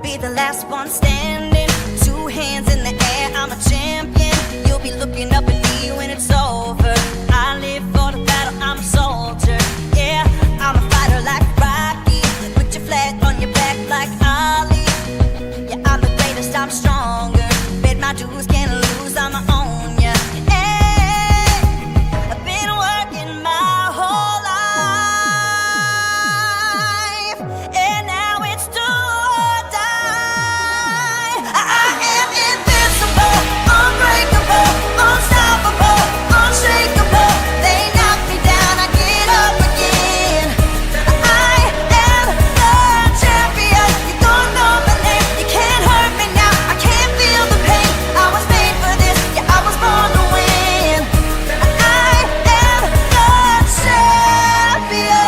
be the last one standing. Two hands in the air, I'm a champion. You'll be looking up at me when it's over. I live for the battle, I'm a soldier. Yeah, I'm a fighter like Rocky. Put your flag on your back like Ali. Yeah, I'm the greatest, I'm stronger. Bet my dues, can't lose, I'ma own ya. Hey, I've been working my whole life, and now it's do or die. I am invincible, unbreakable, unstoppable, unshakable. They knock me down, I get up again. I am the champion. You don't know my name, you can't hurt me now. I can't feel the pain. I was made for this, yeah, I was born to win. I am the champion.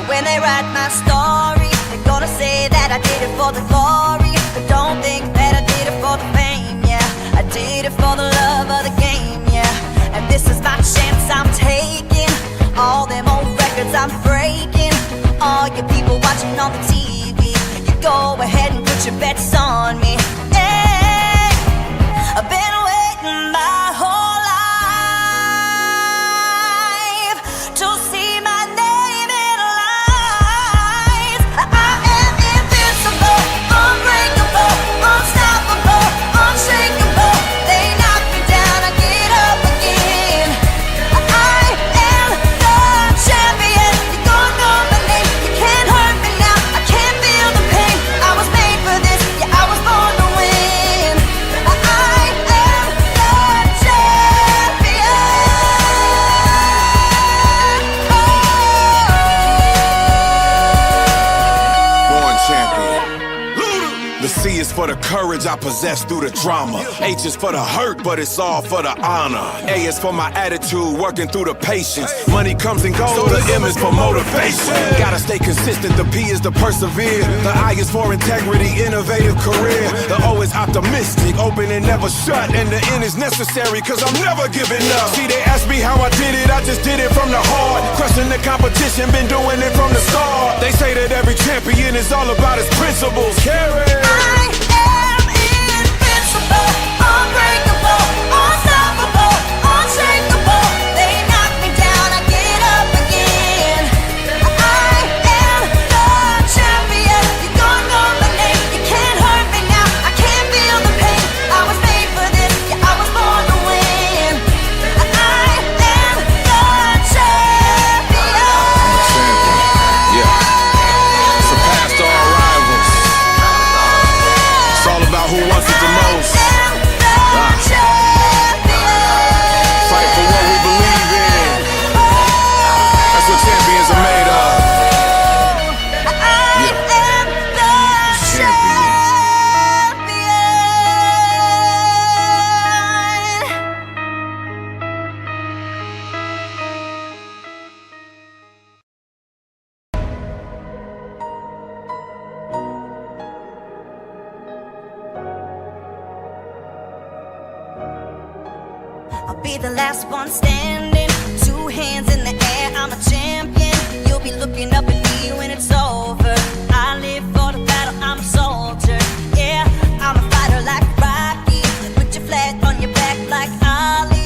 When they write my story, they're gonna say that I did it for the glory. But don't think that I did it for the fame, yeah. I did it for the love of the game, yeah. And this is my chance I'm taking. All them old records I'm breaking. All you people watching on the TV, you go ahead and put your bets on me. Hey, I've been waiting my whole life to see my name in lights. I am invincible, unbreakable, unstoppable, unshakable. They knock me down, I get up again. I am the champion. You don't know my name, you can't hurt me now. I can't feel the pain. I was made for this, yeah, I was born to win. I am the champion. Born champion. The C is for the courage I possess through the drama. H is for the hurt, but it's all for the honor. A is for my attitude, working through the patience. Money comes and goes, the M is for motivation. Gotta stay consistent, the P is to persevere. The I is for integrity, innovative career. The O is optimistic, open and never shut. And the N is necessary, cause I'm never giving up. See, they ask me how I did it, I just did it from the heart. Crushing the competition, been doing it from the start. They say that every champion is all about his principles. Carry. I am invincible, unbreakable, unstoppable, unshakable. They knock me down, I get up again. I am the champion. You don't know my name, you can't hurt me now. I can't feel the pain. I was made for this, yeah, I was born to win. I am the champion. Yeah. Surpassed all rivals. It's all about who wants it the most. Fight for what we believe in. That's what champions are made of. Yeah. Champion. I'll be the last one standing. Two hands in the air, I'm a champion. You'll be looking up at me when it's over. I live for the battle, I'm a soldier. Yeah, I'm a fighter like Rocky. Put your flag on your back like Ali.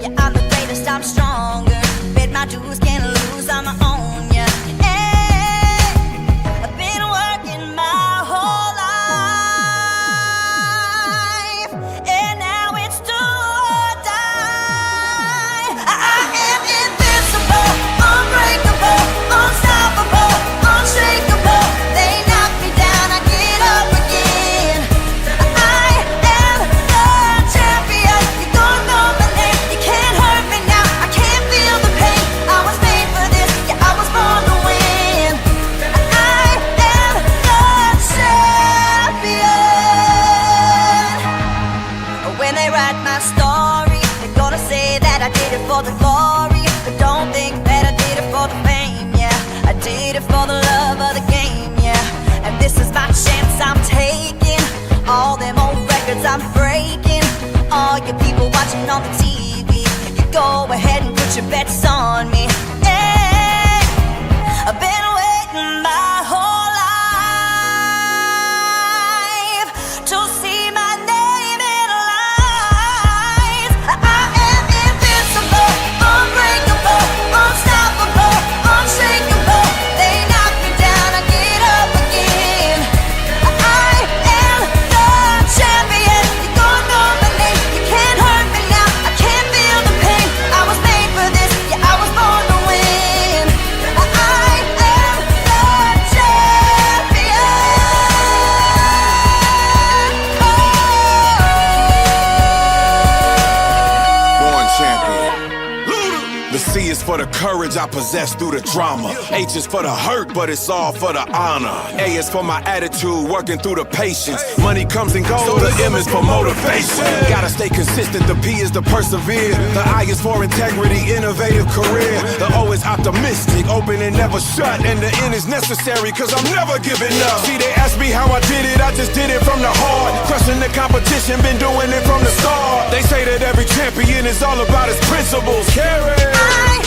Yeah, I'm the greatest, I'm stronger. Bet my dues, can't lose, I'ma own ya. Hey, I've been working my whole life, and now it's do or die. I am invincible, unbreakable, unstoppable, unshakable. They knock me down, I get up again. I am the champion. You don't know my name, you can't hurt me now. I can't feel the pain. I was made for this, yeah, I was born to win. I am the champion. When they write my story, they're gonna say that I did it for the glory. But don't think that I did it for the fame, yeah. I did it for the love of the game, yeah. And this is my chance I'm taking. All them old records I'm breaking. All you people watching on the TV, you go ahead and put your bets on me. Hey, I've been waiting my whole life. for the courage I possess through the drama. H is for the hurt, but it's all for the honor. A is for my attitude, working through the patience. Money comes and goes, so the M is for motivation. Gotta stay consistent, the P is to persevere. The I is for integrity, innovative career. The O is optimistic, open and never shut. And the N is necessary, cause I'm never giving up. See, they ask me how I did it, I just did it from the heart. Crushing the competition, been doing it from the start. They say that every champion is all about his principles. Carry. I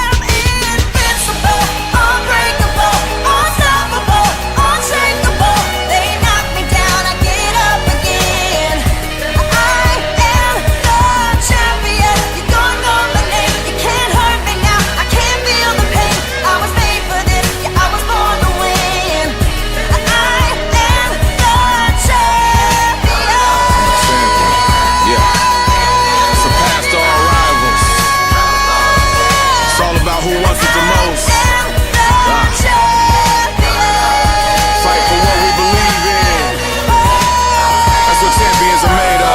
am invincible, unbreakable, unstoppable, unshakable. They knock me down, I get up again. I am the champion. You don't know my name, you can't hurt me now. I can't feel the pain. I was made for this, yeah, I was born to win. I am the champion. Yeah. Surpassed all rivals. It's all about who wants it the most. Fight for what we believe in. That's what champions are made of.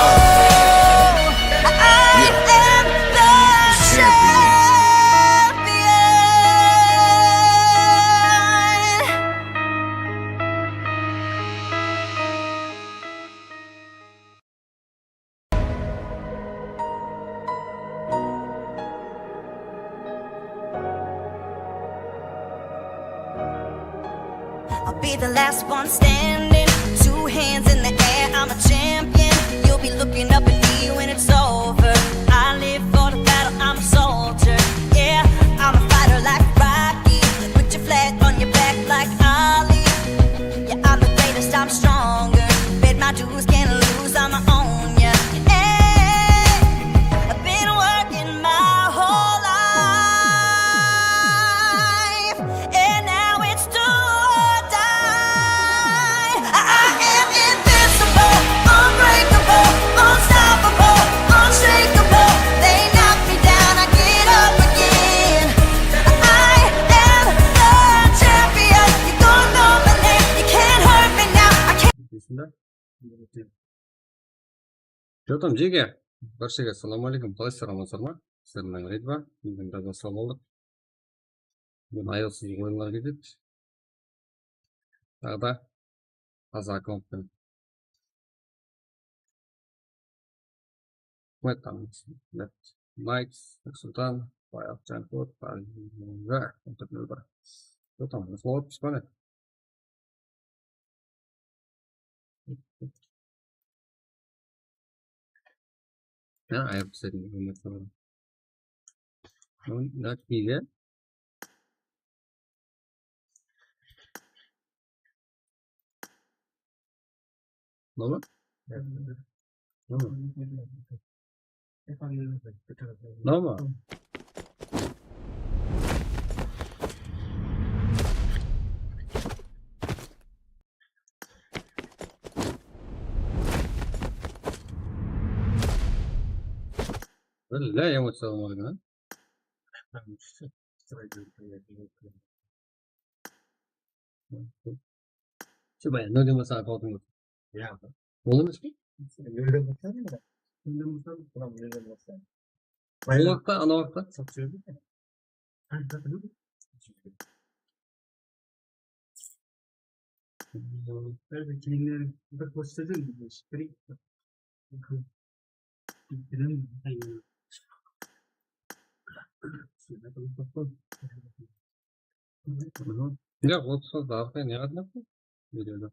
I'll be the last one standing, 2 hands in the air, I'm a champion. You'll be looking up at me when it's over. I live for the battle, I'm a soldier. Yeah, I'm a fighter like Rocky. Put your flag on your back like Ali. Yeah, I'm the greatest, I'm stronger. Bet my dues, can't lose, I'ma own ya. Hey, I've been working my whole life, and now it's do or die. I am invincible, unbreakable, unstoppable, unshakable. They knock me down, I get up again. I am the champion. You don't know my name, you can't hurt me now. I can't. Что там, Джиги? Баршаға ассалаумағалейкум, қалайсыздар, амансыздар ма? Сіздердің мәлімет бар, мен біраздан сау болдық. Мен аяусыз ойындар кетеді. Тағы да таза аккаунтпен. Майкс, Султан, Баяқ, Жанкот, Баяқ, бар. Что там, условат пішпане? Ja, I have said it. No, not here. No, no. لا يوم السلام عليكم. Coba ya, nggak masalah kau tunggu. Ya, boleh meski? Waktu, waktu. Ya, вот создавка не одна. Видео.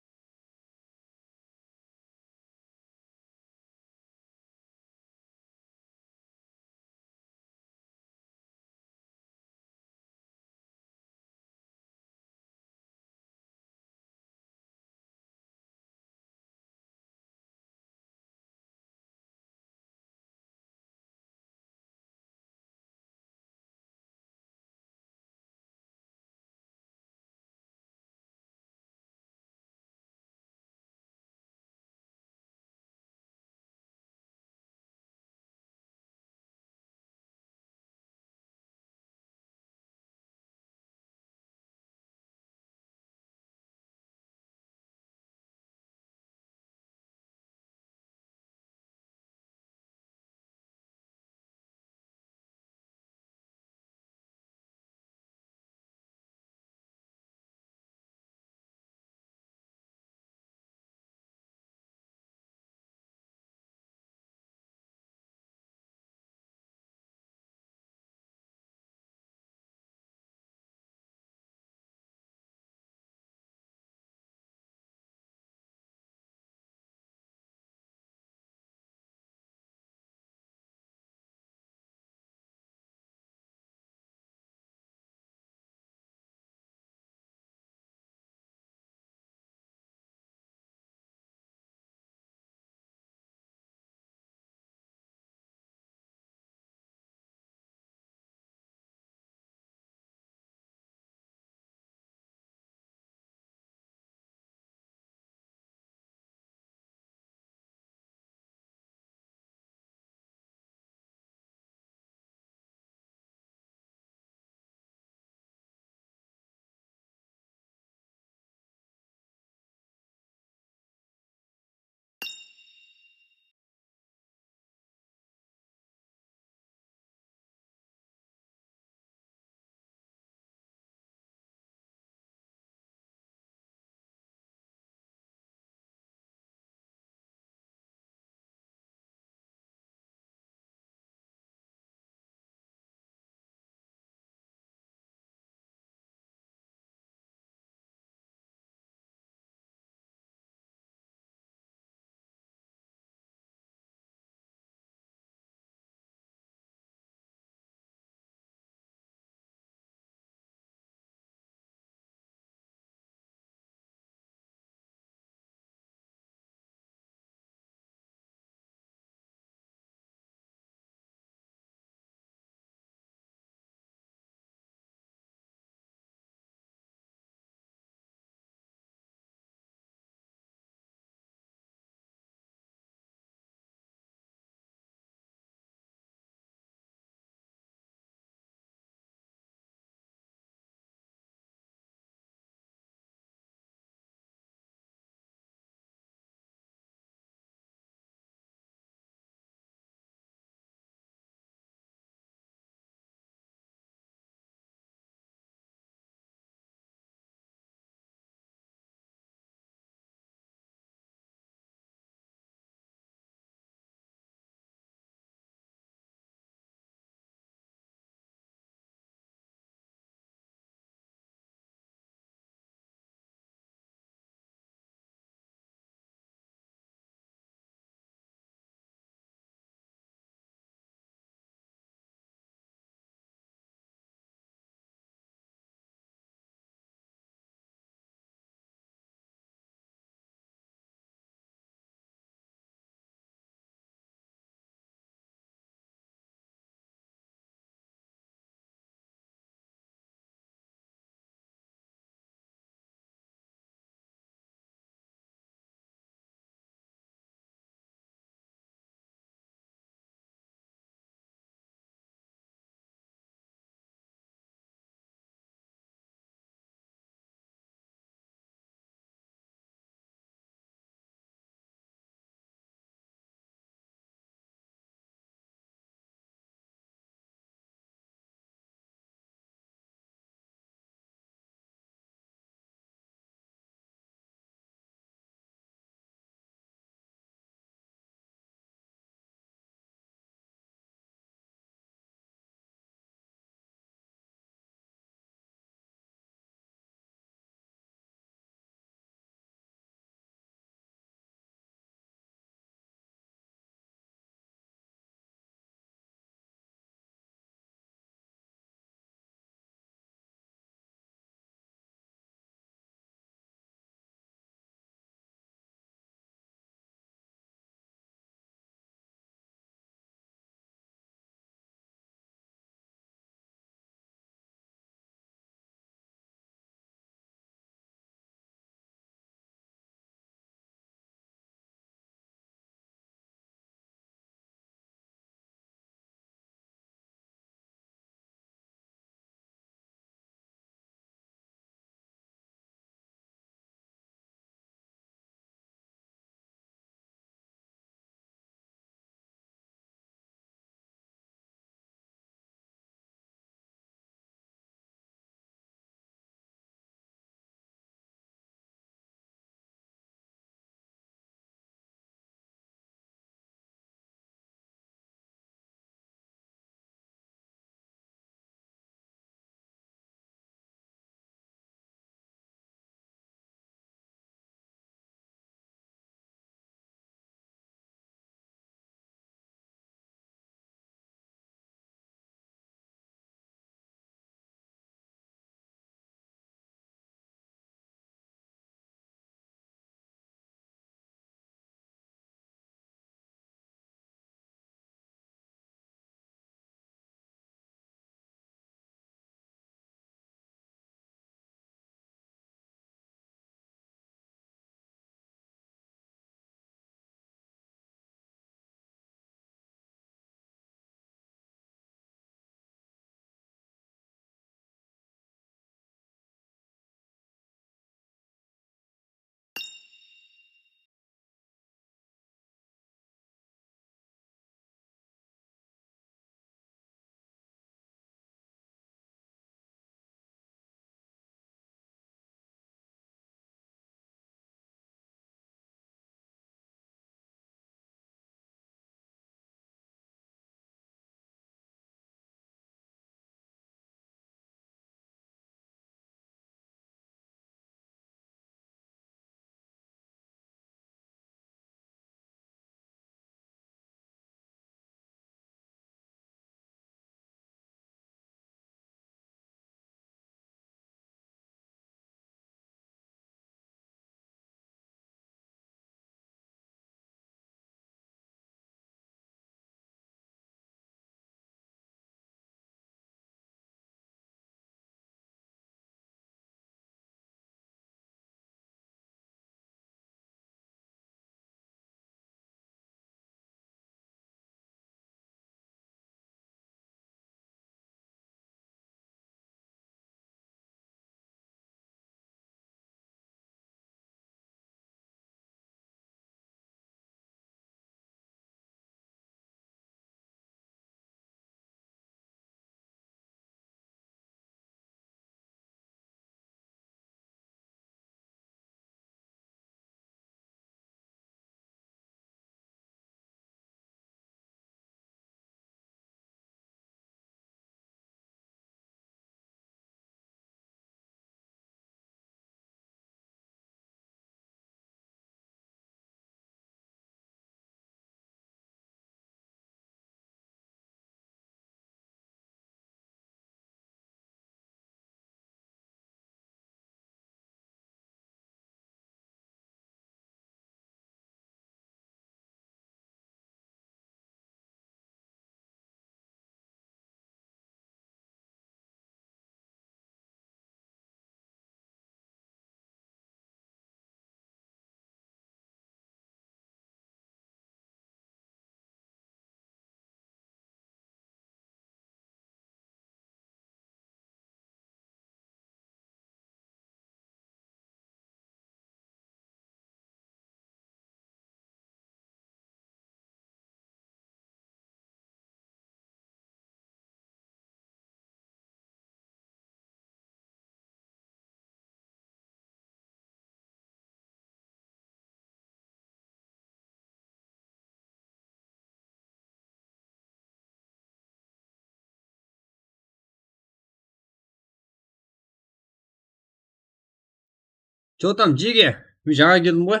Че там жеге? Мен жаңа келдім ғой.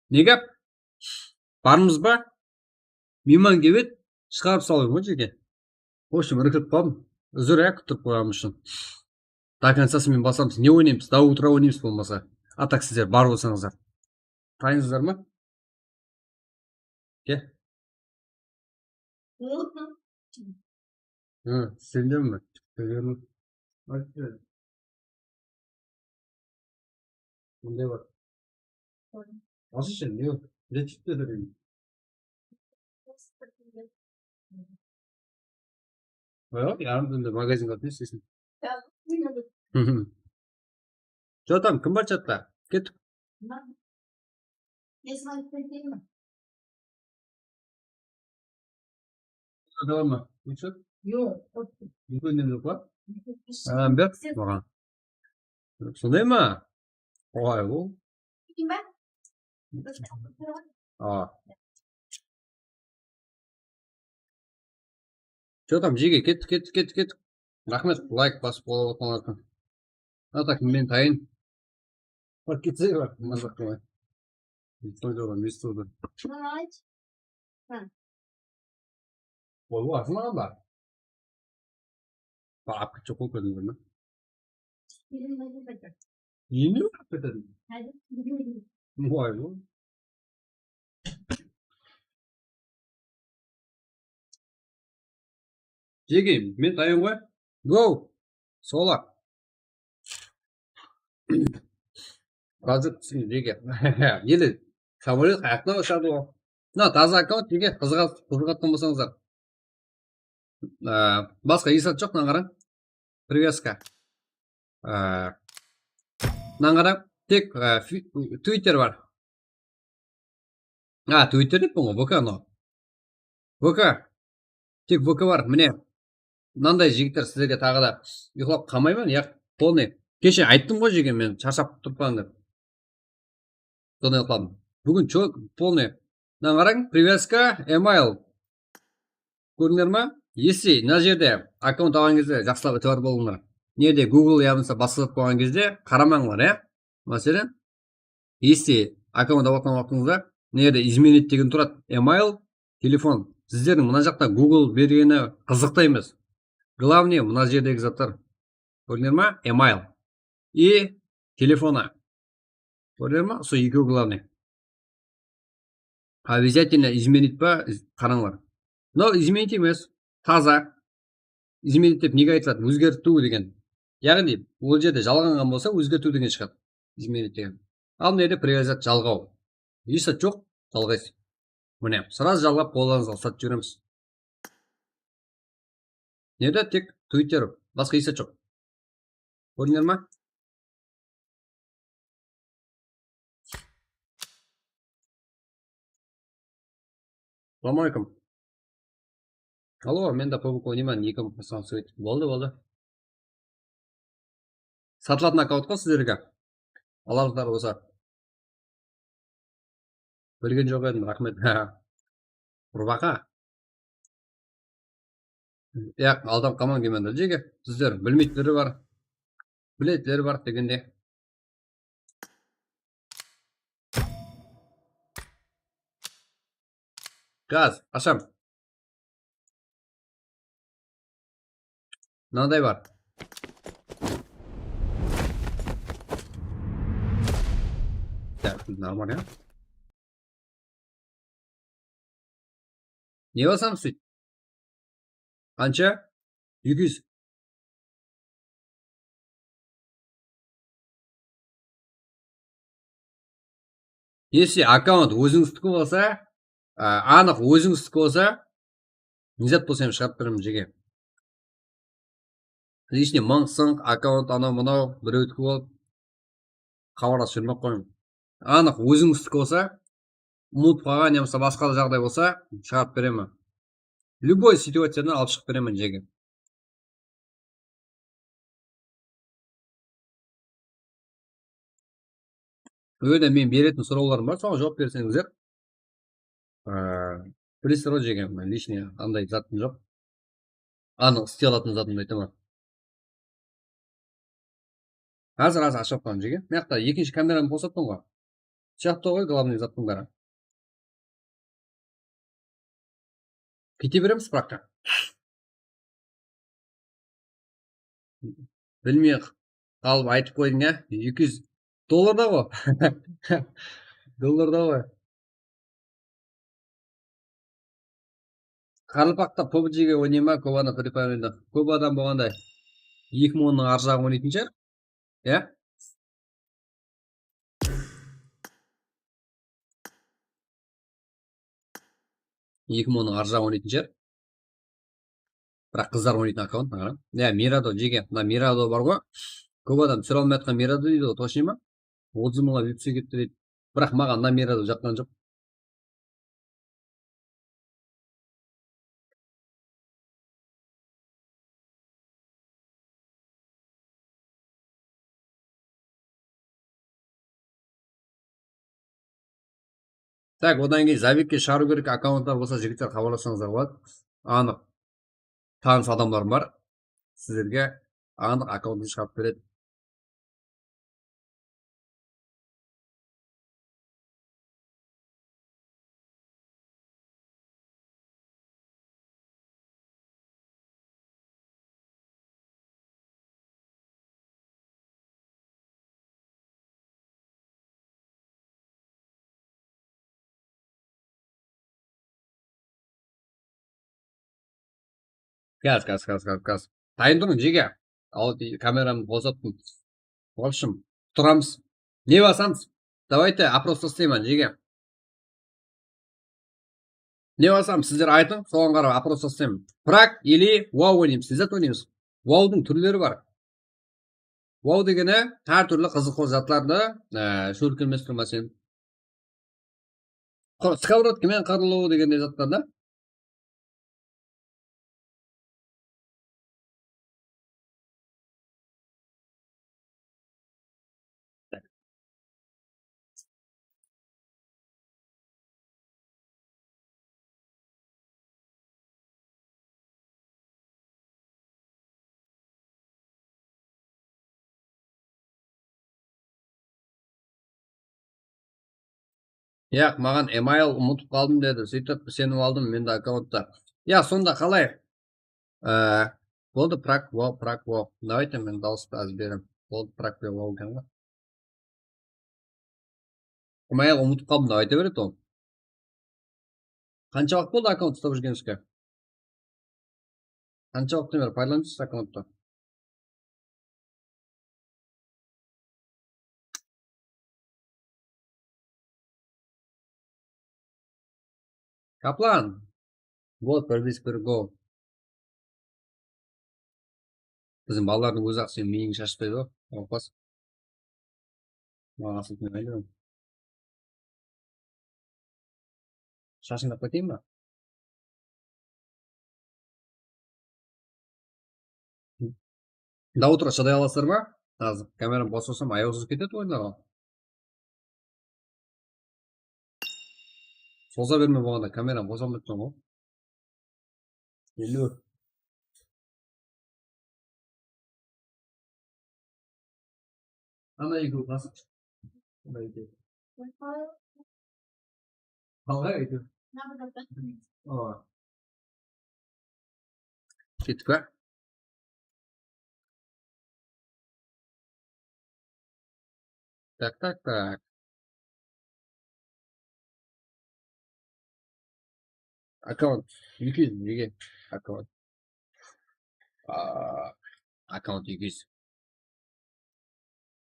Не гәп? Бармыз ба? Мейман келеді, шығарып салайын ғой жеге. В общем, іркіліп қалдым. Үзір күттіріп қойғаным үшін. До конца мен басамыз. Не ойнаймыз? До утра ойнаймыз болмаса. А так сіздер бар болсаңыздар. Дайынсыздар ма? Ке? Сенден ме? Мұндай бар. Осы үшін не? Жетіпті дұрын. Yarım döndü magazin katını sesin. Че там, кім бар чатта? Кеттік. Қалай ма? Нечет? Никойден жоқ па? Бер маған. Сондай ма? Ой, ол. Че там, жеге, кеттік. Рахмет, лайк басып болып отқанлардың. А так, мен тайын. Бар кетсе бар, мазақ қылмай. Сондай место. Ой, бұл асылмаған ба? Барап кетші қол көдіңдер ме? Ені барап кетеді? Ой, бұл. Жеге, мен тайын ғой. Гоу! Сола. Қазір түсін жеге. Елі, самолет қаяқтан ұшады ғой. На, таза аккаунт жеге, қызығаттан болсаңыздар. Басқа есат жоқ, наңғара. Привязка. Наңғара, тек Twitter бар. Twitter деп бұл, ВК, но. ВК. Тек ВК бар, міне. Мынандай жігіттер сіздерге тағы да ұйқылап қалмаймын, яқ, полный. Кеше айттым ғой жеге, мен шаршап тұрпан деп. Сондай ұйқыладым. Бүгін полный. Наңғарың, привязка, email. Көріңдер ма? Если мына жерде аккаунт алған кезде жақсылап өтіп бар болыңдар. Неде Google ябынса басылып қойған кезде қарамаңдар, е? Мәселен, если аккаунт алған уақытыңызда, неде изменить деген тұрады, email, телефон. Сіздердің мына жақта Google бергені қызықта емес. Главное, мына жердегі заттар. Көрдіңдер ма? Email. И телефона. Көрдіңдер ма? Сол екеу главный. Обязательно изменить па, қараңдар. Но изменить емес. Таза. Изменить деп неге айтылады? Өзгерту деген. Яғни, ол жерде жалғанған болса, өзгерту деген шығады. Изменить деген. Ал мына жерде привязать жалғау. Есат жоқ, жалғайсыз. Міне, сразу жалғап қолданыңызға сатып жүреміз. Неде тек Twitter, басқа есат жоқ. Көрдіңдер ма? Ассалаумалейкум. Алло, мен да побук ойнаймын, 2 мың сөйт. Болды. Сатылатын аккаунт қой сіздерге. Аларыздар болса. Білген жоқ едім, рахмет. Құрбақа. Яқ, алдап қалман келмеңдер жеге. Сіздер білмейтіндері бар. Білетіндері бар дегенде. Газ, ашам. Мынандай бар. Так, нормально. Не басам сөйт? Қанша? 200. Если аккаунт өзіңіздікі болса, анық өзіңіздікі болса, незат болса hem шығарып беремін жеге. Лишний мың аккаунт анау-мынау біреудікі болып, хабарласып жүрмек қойым. Анық өзіңіздікі болса, ұмытып қалған немесе басқа жағдай болса, шығарып беремін. Любой ситуациядан алып шығып беремін жеге. Өйде мен беретін сұрауларым бар, соған жауап берсеңіздер. Білесіздер ғой жеге, лишний андай затын жоқ. Анық істей алатын затын айтамын. Азыр ашып атам жеге. Мыякта экинчи камераны босаттым го. Чакта ғой главный заттың бәрі. Кете береміз пракка. Білмей қалып айтып қойдың, ә? $200 ғой. Долларда ғой. Қарылпақта PUBG-ге ойнай ма, көп адам Free Fire ойнайды. Көп адам болғанда 2010-ның ар жағын ойнайтын шығар. Иә? Екі мыңның ар жағын ойнайтын шығар. Бірақ қыздар ойнайтын аккаунт, қара. Иә, Мирадо жеге. Мына Мирадо бар ғой. Көп адам түсіре алмай жатқан Мирадо дейді ғой, точно ма? 30 мыңға випсе кетті дейді. Бірақ маған мына Мирадо жаққан жоқ. Так, одан кейін Завикке шығару керек аккаунттар болса, жігіттер хабарлассаңыздар болады. Анық таныс адамдар бар. Сіздерге анық аккаунтты шығарып береді. Газ. Дайын тұрың жеге. Ал камерамды босаттым. В общем, тұрамыз. Не басамыз? Давайте опрос тастаймын жеге. Не басамыз? Сіздер айтың, соған қарап опрос тастаймын. Прак или вау ойнаймыз? Сіздер ойнаймыз. Ваудың түрлері бар. Вау дегені әр түрлі қызық заттарды шөлкілмес тұрмасын. Сковородкамен қарылу дегендей заттарда. Яқ, маған email ұмытып қалдым деді. Сөйтіп сеніп алдым менде аккаунтта. Я, сонда қалай? Болды прак, вау. Давайте мен дауысты аз берем. Болды прак, вау екен ғой. Email ұмытып қалдым деп айта береді ол. Қанша уақыт болды аккаунт ұстап жүргеніңізге? Қанша уақыттан бері пайдаланасыз аккаунтты? Каплан. Вот, пробись go. Біздің балалардың өзі ақ сен миың шашпайды ғой. Опас. Маған асылтын айдырым. Шашыңдап кетейін ба? Да утро шыдай аласыздар ма? Азыр камерам бос болсам аяусыз кетеді ойындар ғой. Соза берме болғанда камерам бос алмай тұрмын ғой. Елу. Ана игру nasıl? Қалай айту? Кеттік па? Так. Аккаунт 200 неге? Аккаунт 200.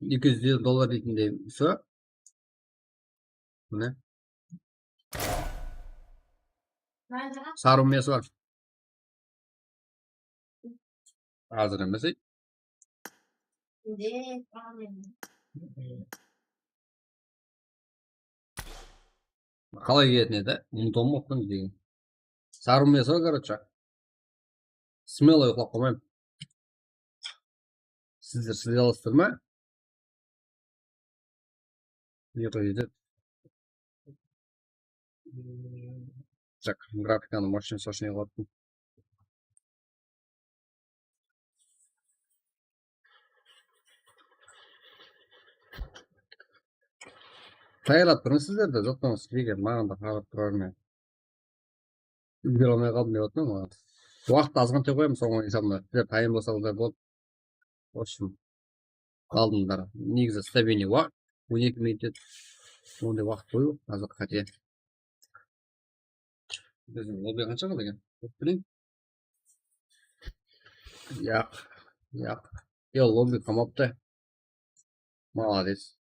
$200 дейтіндей со. Міне. Сары умесі бар. Азыр емес ей. Қалай келетін еді? Ұмытуым оқтың деген. Сары умесі бар, короче. Смело ұйқылап қоймайым. Сіздер аласыздар ма? Не қойды? Так, графиканы мощный сочный қылатын. Қайрат тұрыңызсыздар да жоқтан спикер маған да қарап тұрар мен үлгере алмай қалдым деп отырмын маған. Уақытты азғантай қоямын соңғы есебінде. Сіздер тайын болсаңыздар болды. В общем, алдыңдар. Негізі стабильный уақыт 12 минут еді. Ондай уақыт қою азыр қате. Біздің лобби қанша қалды екен? Білейін. Яқ. Лобби қамапты. Молодец.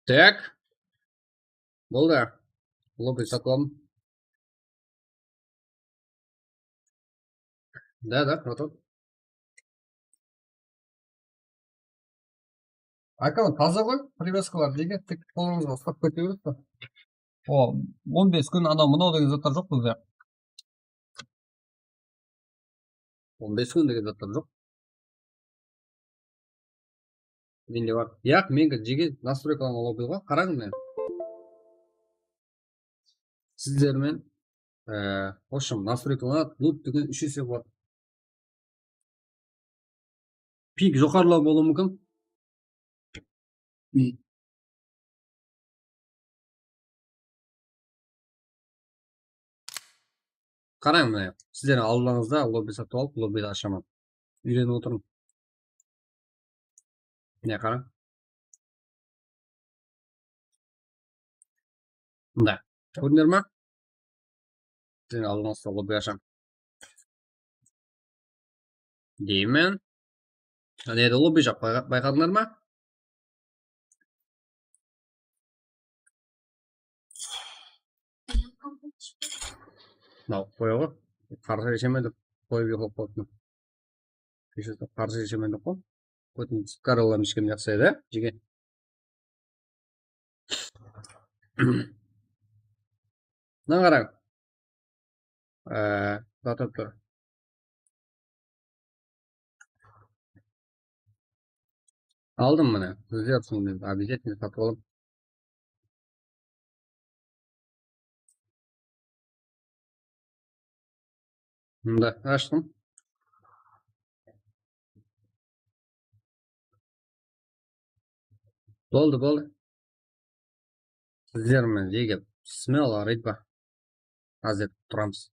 Так. Болды. Лобби сатып алдым. Да, отыр. Аккаунт таза ғой, привязкалар неге тек қолыңызға ұстап кете береді па? 15 күн анау мынау деген заттар жоқ бізде. 15 күн деген заттар жоқ. Менде бар. Яқ, менгі жеге настройкаланған лоббиға қараңыз мен. Сіздермен в общем, настройкаланады, лут деген 3 есе болады. Пик жоғарылау болуы мүмкін. Қараңыз міне, сіздердің алдыңызда лобби сатып алып, лоббиді ашамын. Үйреніп отырмын. Не қараң? Мында. Көрдіңдер ма? Сіздердің алдыңызда лобби ашамын. Деймін. Неді лобби жоқ байқадыңдар ма? Мынау қоя ғой. Қарсы шешемедік. Қойып еқіп қойыпты. Кешірді, қарсы шешемедік қой. Көтін караларым ешкім жақсы еді, жеге. Мына қараң. Батып тұр. Алдым міне. Сіздер түсінген. Обязательно сатып алам. Мында аштым. Болды. Сіздермен жеге смело ритба. Азыр тұрамыз.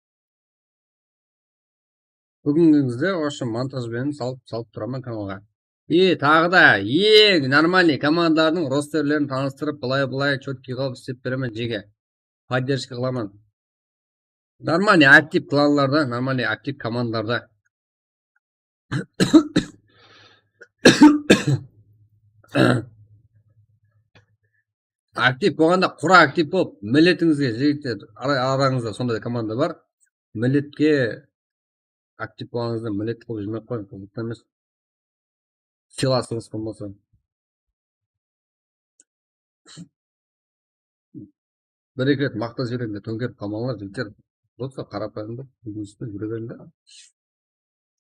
Бүгінгіңізде осы монтажбен салып тұрамын каналға. Тағы да ең нормальный командалардың ростерлерін таныстырып, былай четкий қылып істеп беремін жеге. Поддержка қыламын. Нормальный актив кланларда, нормальный актив командаларда. Актив болғанда құра актив болып, милетіңізге жегіттер араңызда сондай команда бар. Милетке актив болғаныңызда милет қылып жүрмек қойын, қызықты емес. Сыйласыңыз болмаса. Бір-екі рет мақта жібергенде төңкеріп қалмаңыздар, жігіттер. Болса қарапайымдап, үйіңізді жүре беріңдер.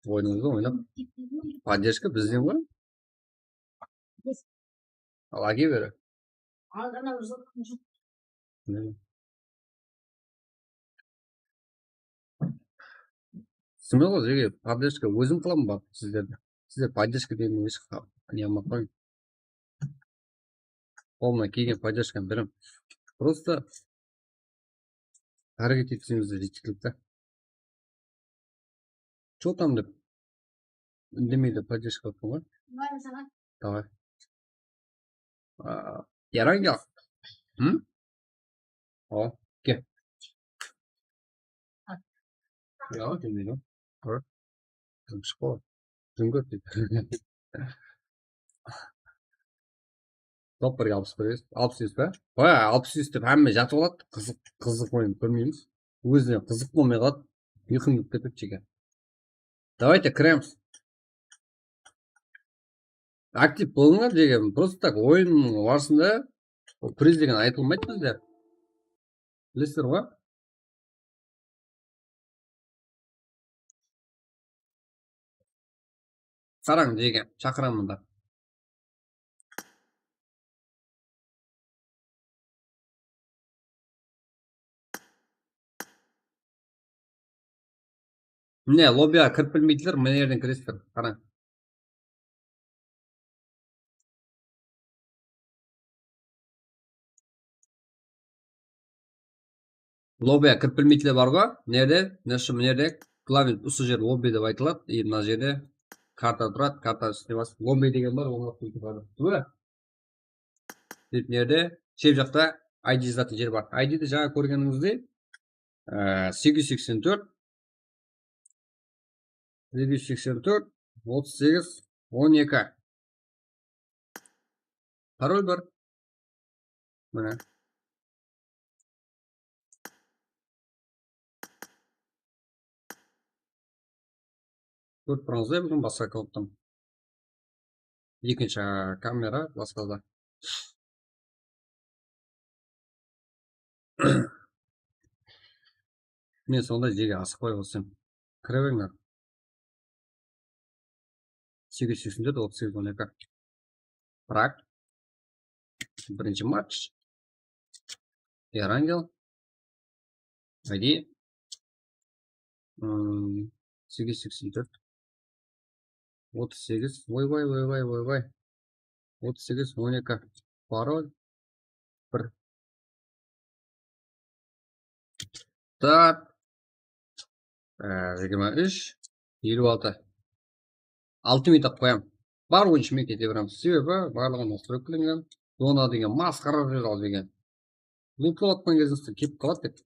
Ойыныңызды ойнап. Поддержка бізден ғой. Ал әке бері. Смело жеге поддержка өзім қыламын бар сіздерді. Сіздер поддержка деген еш не алмақ қойын. Қолына келген поддержканы берем. Просто әрекет етсеңіздер жеткілікті. Что там деп? Үндемейді поддержка қылып ғой. Давай. Яраң кел. Кел. Келмейді. Шықпа. Жүнгір дейді. Топпырға 61. 60 ба? 60 деп әмме жатып алады. Қызық ойын көрмейміз. Өзіне қызық болмай қалады. Ұйқым кетіп жеге. Давайте кіреміз. Актив болыңдар деген просто так ойынның барысында приз деген айтылмайды бізде. Білесіздер ғой? Қараң деген шақырамын да. Міне лоббиға кіріп білмейтіндер мына жерден кіресіздер. Қараң. Лоббиға кіріп білмейтіндер бар ғой. Мына жерде главный осы жер лобби деп айтылады. И мына жерде карта тұрады. Карта үстіне басып лобби деген бар. Оны тұрады. Тура. Мына жерде шеп жақта ID жазатын жер бар. ID-ді жаңа көргеніңізде 884 784 38 12. Пароль бар. Міне. Көріп тұрыңыздар, бүгін басқа аккаунттан. Екінші камера басқада. Мен сондай жерге асықпай қойсам. Кіре беріңдер. 884 38 12. Праг. Бірінші матч. Эрангел. ID. 884 38 ойбай 38 12. Пароль 1. Так. 23 56. 6 минут қоям. Бар ойыншы мен кете беремін. Себебі барлығын осылып келген. Дона деген масқара жазал деген. Луплап атқан кезіңізде кеп қалады деп.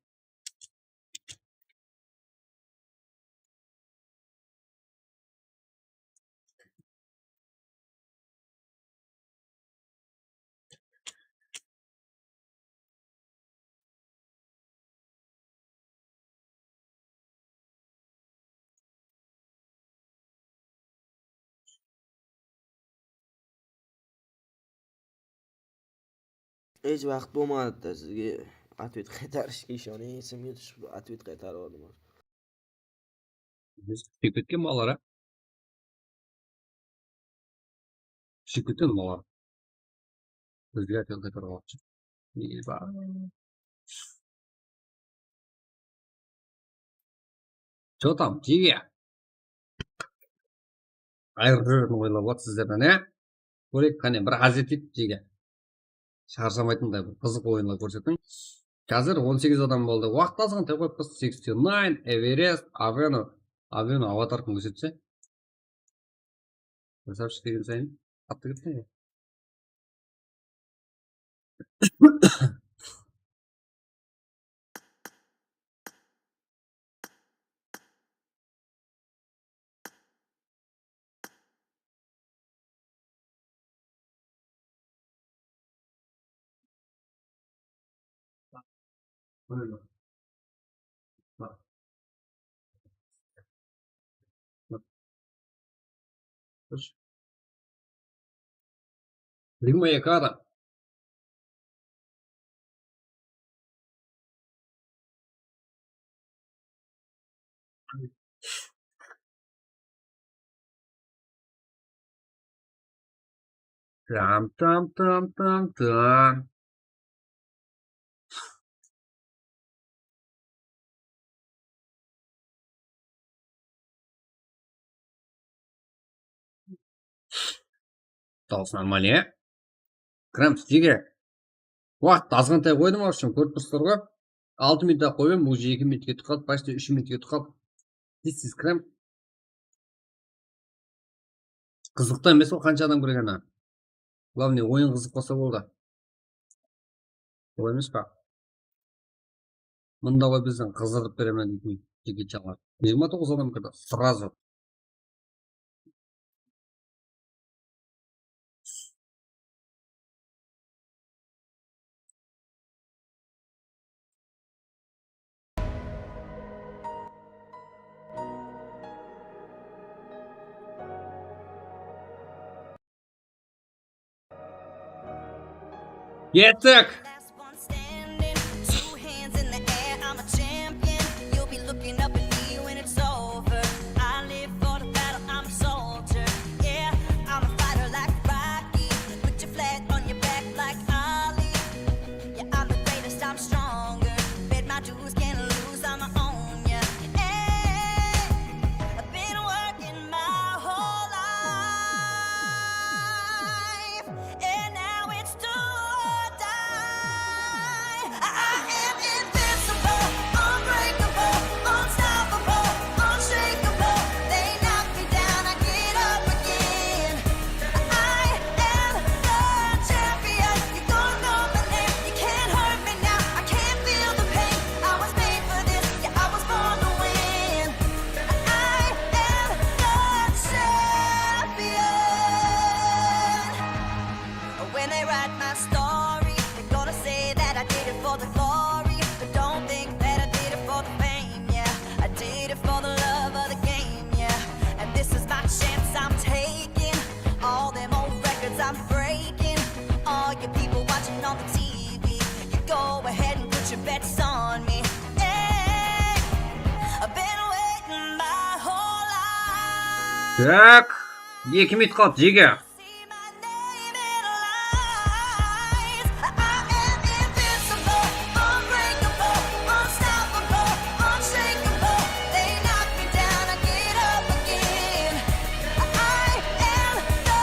hech vaqt bo'lmadida sizga ответ qaytarishga ishoning, esimga tushib ответ qaytarib oldim. Biz çıkıp ketken ballara. Çıkıp ketken balar. Bizga aytgan qaytarmoqchi. Что там, тиге? Айрын ойлап отырсыздар не? Көрейік, қане бір аз етейік тиге. Шаршамайтындай бір қызық ойындар көрсетің. Қазір 18 адам болды. Уақыт азғантай қойып 69, Эверест, Авено аватаркын көрсетсе. Красавчик деген сайын атты кетті. Рима Якара. Там. Дауыс нормально. Крем стиге. Уақыт азғантай қойдым вообще, көріп тұрсыздар ғой. 6 минутта қойым, бұл 2 минут кетіп қалды, почти 3 минут кетіп қалды. This is крем. Қызықты емес ол қанша адам көргені. Главное, ойын қызық болса болды. Олай емес па? Мында ғой біздің қыздырып беремін дейтін жеке чалар. 29 адам кірді, сразу. Kettik. Last one standing, 2 hands in the air, I'm a champion. You'll be looking up at me when it's over. I live for the battle, I'm a soldier. Yeah, I'm a fighter like Rocky. Put your flag on your back like Ali. Yeah, I'm the greatest, I'm stronger. Bet my dues, can't lose, I'ma own ya. Hey, I've been working my whole life, and now it's do or die. I am invincible, unbreakable, unstoppable, unshakable. They knock me down, I get up again. I am the champion. You don't know my name, you can't hurt me now. I can't feel the pain. I was made for this, yeah, I was born to win. I am the champion. When they write my story, they're gonna say that I did it for the glory. But don't think that I did it for the fame, yeah. I did it for the love of the game, yeah. And this is my chance I'm taking. All them old records I'm breaking. All you people watching on the TV, you go ahead and put your bets on me. Yeah, I've been waiting my whole life. Так. 2 minut qoldi, jiga. See my name in lights. I am invincible, unbreakable, unstoppable, unshakable. They knock me down, I get up again. I am the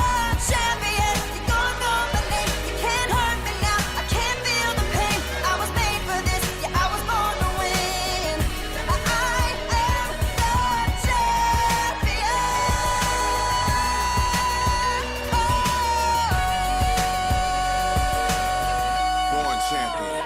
champion. You don't know my name, you can't hurt me now. I can't feel the pain. I was made for this, yeah, I was born to win. I am the champion. Born champion.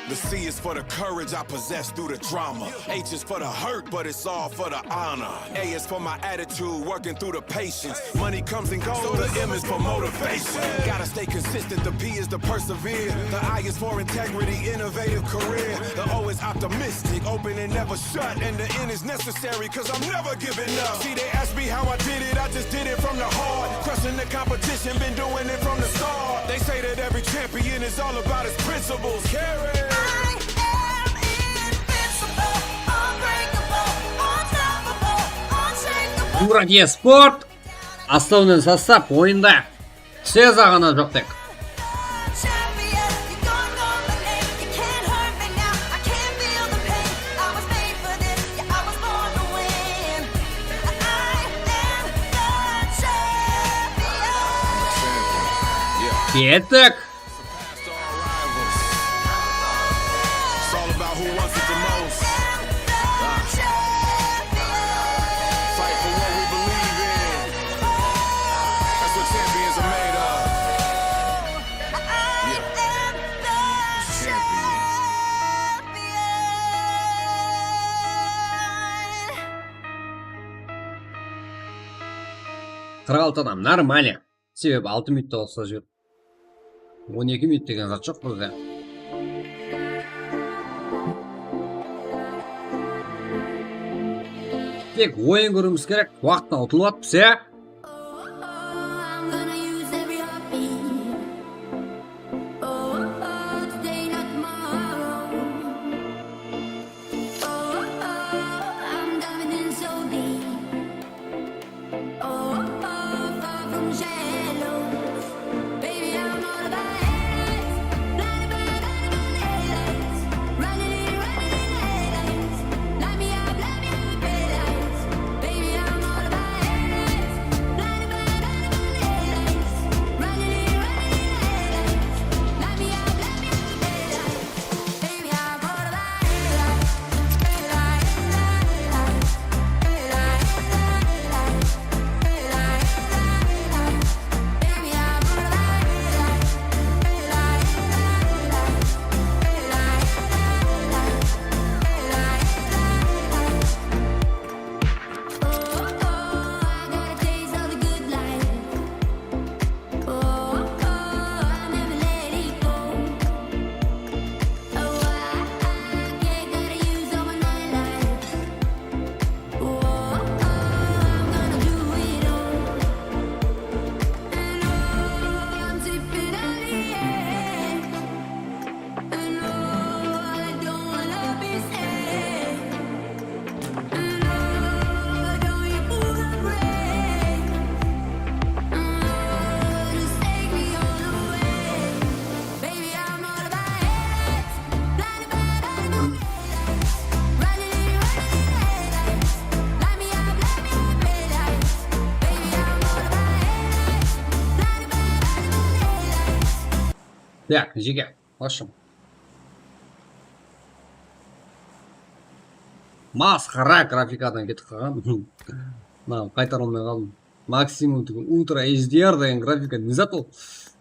The C is for the courage I possess through the drama. H is for the hurt, but it's all for the honor. A is for my attitude, working through the patience. Money comes and goes, the M is for motivation. Gotta stay consistent, the P is to persevere. The I is for integrity, innovative career. The O is optimistic, open and never shut. And the N is necessary, cause I'm never giving up. See, they ask me how I did it, I just did it from the heart. Crushing the competition, been doing it from the start. They say that every champion is all about his principles. Carry. I am invincible, unbreakable, unstoppable, unshakable. Дурак спорт. Основной состав ойында. Сеза ғана жоқ тек. Champion, you don't know my name, you can't hurt me now. I can't feel the pain. I was made for this, yeah, I was born to win. I am the champion. Kettik. Past all rivals. It's all about who wants it the most. Fight for what we believe in. That's what champions are made of. Yeah. Champion. Қырық алты адам нормально. Себебі 6 минутта болса жібер. 12 минут деген зат жоқ бізде. Тек ойын көруіміз керек. Уақыттан ұтылып атпыз, иә? I'm gonna use every heartbeat. Today not tomorrow. I'm diving in so deep. Far from shallows. Baby, I'm all about headlights. Blinded by headlights. Running in headlights. Light me up, headlights. Baby, I'm all about headlights. Так, жеке, ашым. Масқара графикадан кетіп қалған. Мына қайтара алмай қалдым. Максимум ультра HDR деген графика не зат ол?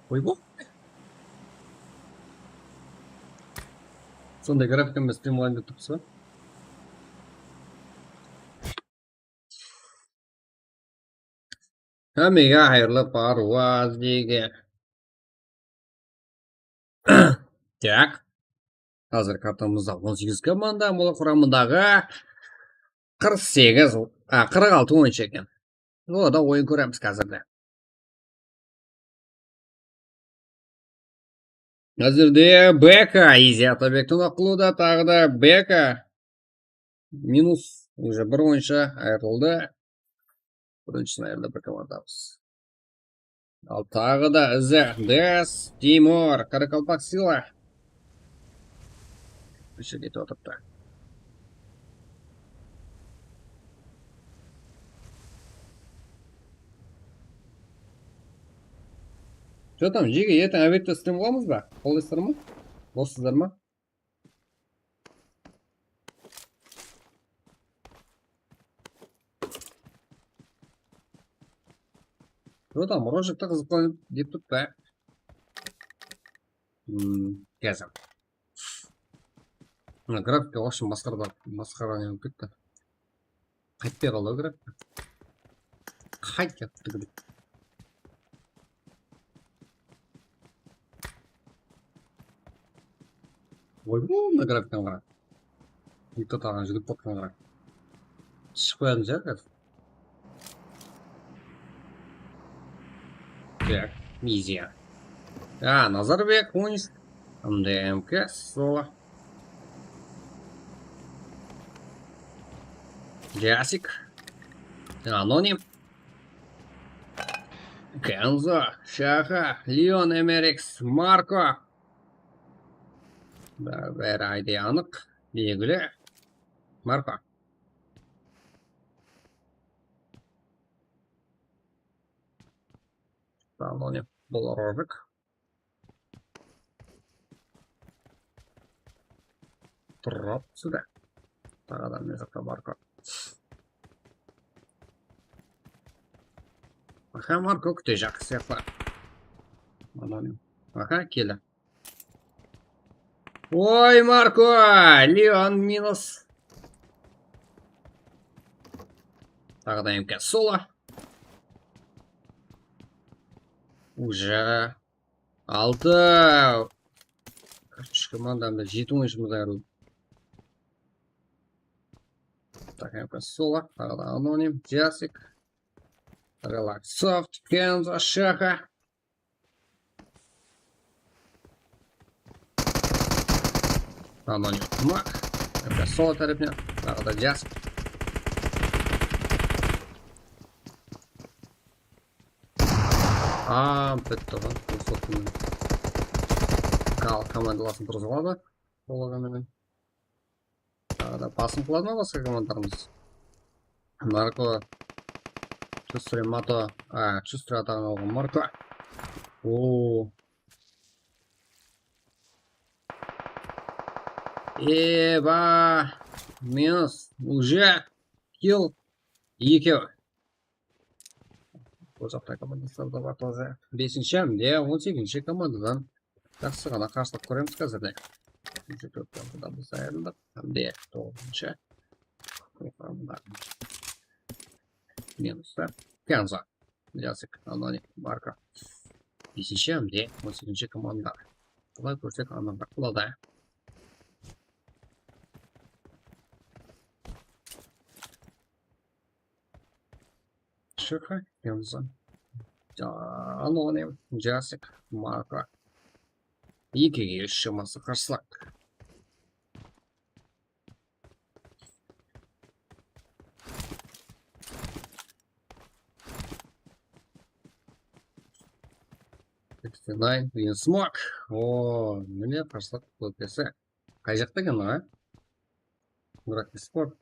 Ойбой. Сондай графикамен стримлайын деп тұрсыз ба? Hammaga xayrli parvoz degan. Так. Hozir kartamizda 18 komanda, bular quraminдағы 46 o'yinchi ekan. Oda o'yin ko'ramiz hozirda. Hozirda Beka Izi Atabekning aqlida tag'ida Beka minus уже bir o'yinchi ayrildi. Birinchisi ayrildi bir komandamiz. Al tag'ida Izi Des Timur Qoraqalpoq Sila. Bir şey ketib o'tiribdi. Что там, Жига, ертең обедте стрим қыламыз ба? Қолдайсыздар ма? Боссыздар ма? Что там, рожекті қызықпан деп тұрды. Қазір. Графика вообще масқара не болып кетті. Қайтпай қалды графика. Қайт кетті. Ойбой, мына графиканы қара. Итті таған жүгіп баққан қара. Шығып қоятын шығар қазір. Так, мизия. Назарбек, Унис. МДМК, Соло. Джасик. Аноним. Кензо, Шаха, Леон Эмерикс, Марко. Бәрі айдай анық, белгілі. Марко. Аноним, бұл рожик. Тұрап сюда. Тағадан не жақта Марко. Аха, Марко күте жақсы сияқты. Аноним. Аха, келі. Ой, Марко! Леон минус. Тағыда МК Соло. Уже 6. Үш командамда 7 ойыншымыз айырылды. Так, МК Соло. Тағыда Аноним, Джасик. Релакс Софт, Кензо, Шаха. Аноним Мак. МК Соло тарапынан. Тағыда Джасик. Бітті ғой. Командаласын тұрғызылады. Болғанымен. Тағыда басым қылады ма басқа командарымыз? Марко. Чувствуем мато. Чувствуем атағын алған Марко. Еба. Минус. Уже. Килл. Екеу. Бұл жақта командастарда бар тоже. 5-ші, 18-ші командадан жақсы ғана қарсылық көреміз қазірде. 4 командамыз айырылдық. 9-ші. Минустар. Кензо. Джасик. Аноним. Марко. 5-ші, 18-ші команда. Бұлай көрсек ананда құлады. Шаха, Кензо. Аноним, Джасик, Марко. Екіге үш шамасы қарсылық. Винсмок. Міне қарсылық көпесі. Қай жақта екен ғой? Гракти спорт.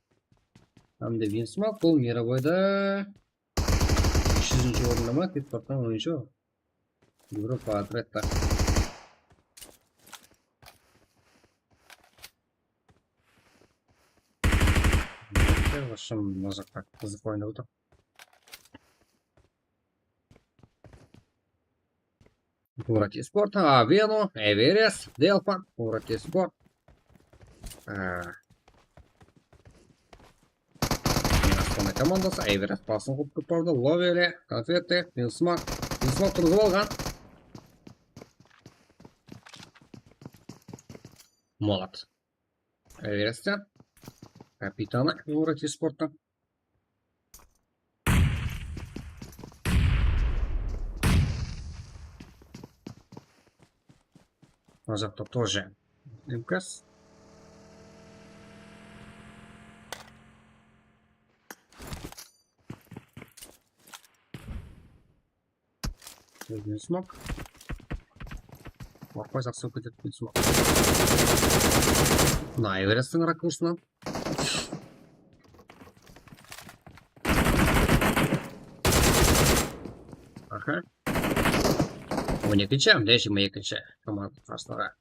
Hamde Винсмок бұл мировойда 300-ші орында ма? Кетіп бақтан ойыншы. Европа атретта. Шым мына жаққа қызық ойнап отыр. Город Спорт, Вену, Эверест, Делпа, Город Спорт. Астана командасы Эверест басын құлып барды. Ловели, конфеты, Винсмак. Винсмак тұрғызып алған. Молот. Эвересттен. Капитаны Город Спорта. На жақта тоже МКС. Винсмак. Қорқпай жақсы өтеді Винсмак. На Эвересттің ракурсынан. Аха. 12-ші, де 22-ші команда қарсыларға.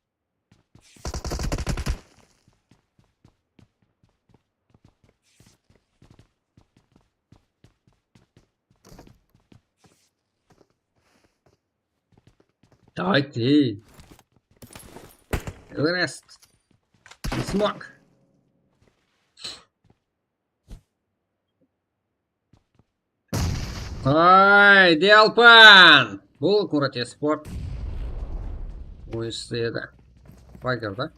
Давайте. Эверест. Винсмак. Ай, Делпан! Бұл Город Спорт ойыншысы еді. Файгер, да?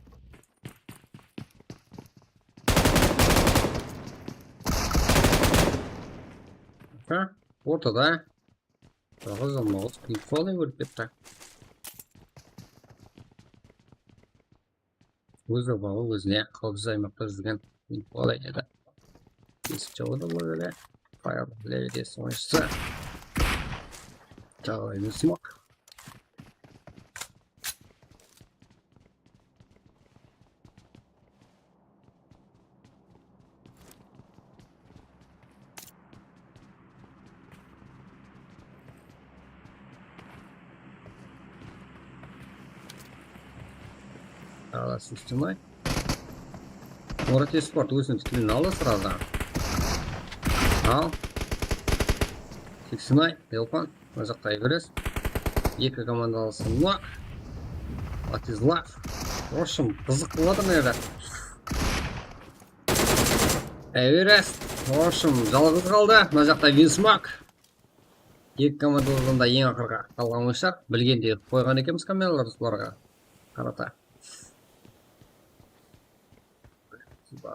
Ортада. Тоғыз алмауыз пинфолы өліп кетті. Өзі балы өзіне қауіпсіз аймақта жүрген пинфолы еді. Бесінші оды бұл өлі. Файгер леведес ойыншысы. Давай, Винсмак. Аласы стеной. Город Спорт өзінің тікілін алды сразу. Ал. Сексенай, Делпан. Мына жақта Эверест. Екі командалысы Муа. Атизлав. В общем, қызық болады еді. Эверест. В общем, жалғыз қалды. Мына жақта Винсмак. Екі командалардан да ең ақырға қалған ойыншылар. Білгенде қойған екенбіз камераларды соларға қарата.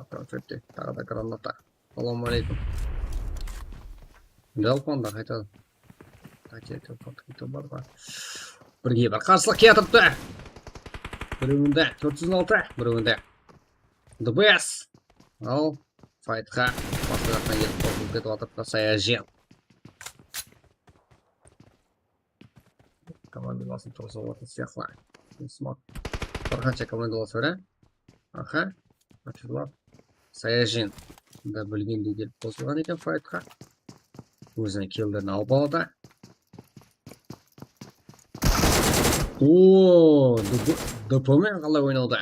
Конфетти. Тағы да граната. Салам алейкум. Делпан да қайтады. Бірге бір қарсылық кетіпті. Біреуінде 406, біреуінде ДБС. Ал файтқа басқа жақтан кетіп қосылып кетіп атырды Саяжен. Командаласын тұрғызып отыр сияқты. Бір қанша командаласы бар, Аха. Саяжен да білгенде келіп қосылған екен файтқа. Өзінің келдерін алып алды. Ооо, ДПмен қалай ойналды.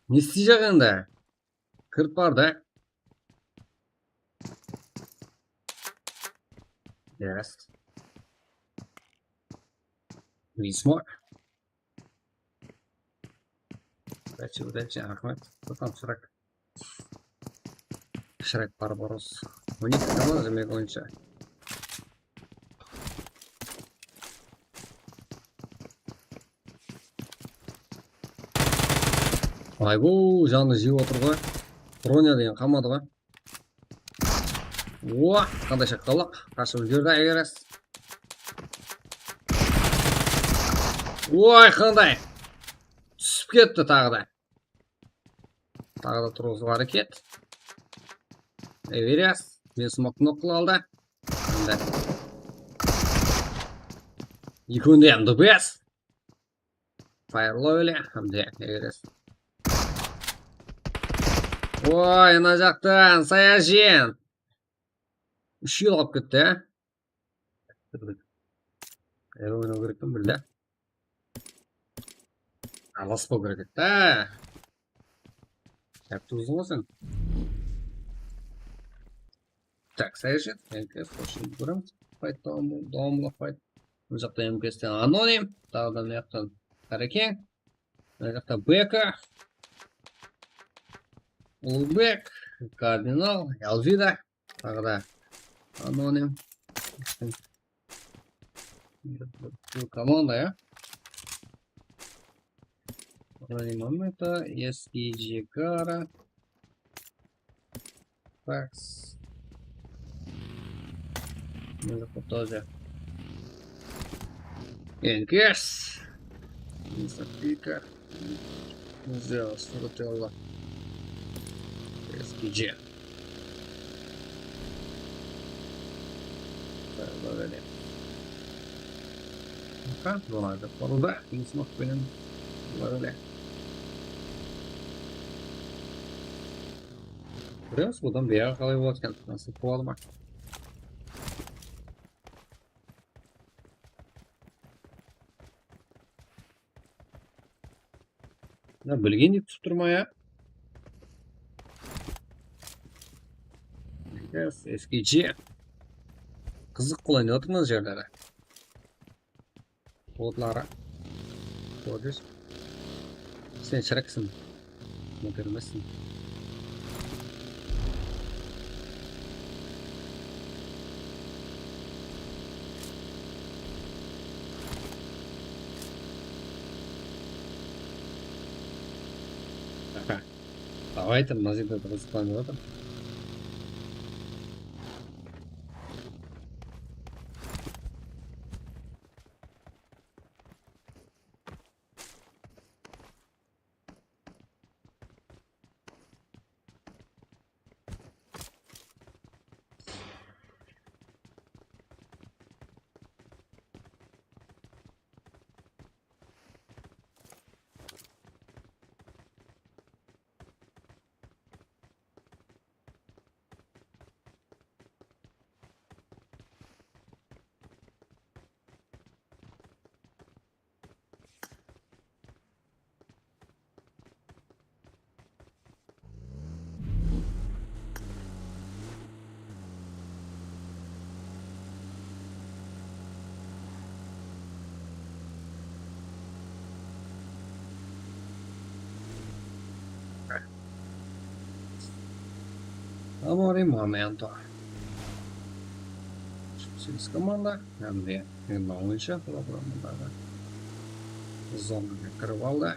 Не істей жағында? Кіріп барды. Yes. Винсмак. Удачи, рахмет. Кто там Шрек? Шрек Барбарос. У них команда замек ойыншы. Айбу, жанды жеп отыр ғой. Броня деген қамады ғой. О, қандай шаққалық. Қашып үлгерді Эверест. Ой, қандай. Түсіп кетті тағы да. Тағы да тұрғызып әрекет. Эверест. Винсмактың оқыл алды. Екеуінде МДБС. Файрлойлі. Эверест. Ой, ана жақтан Саяжен. Үш ел алып кетті, ойнау керекпін білді. араласпау керек еді да. Тәпті ғой сен. Так, саяжет. МКС қошын көреміз. Файт дауымлы файт. Бұл жақта МКСтен аноним. Тағы да мына жақтан Қарекең. Мына жақта Бека. Улбек. Кардинал. Эльвида. Тағы да аноним. Бұл команда, я? Аноним момента. SKG Гара. Факс. Мына жақта тоже. НКС. Пика. Сделал Срутелла. SPG. Благодаря. Ну-ка, надо поруда. Не смог понять. Благодаря. Біреуіз бұдан бері қалай болады екен. Насып болады ма? Білген де түсіп тұрмай, я? SKG. Қызық қолай не отырмыз жерлері? Отлары. Көрдес. Сен шырақсың. Мұтырмасын. Давайте, мына жерде қызықланып отыр. Amore momento. Через команда. Әмде ойынша программадағы зонаға кіріп алды.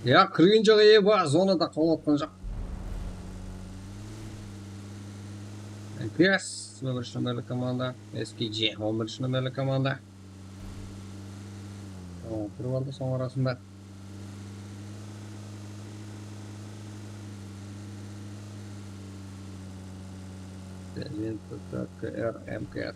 Я кірген жоқ еба, зонада қалатқан жоқ. НПС 11 номерлі команда. SKG 11 номерлі команда. Кіріп алды соң арасында. КР МКС.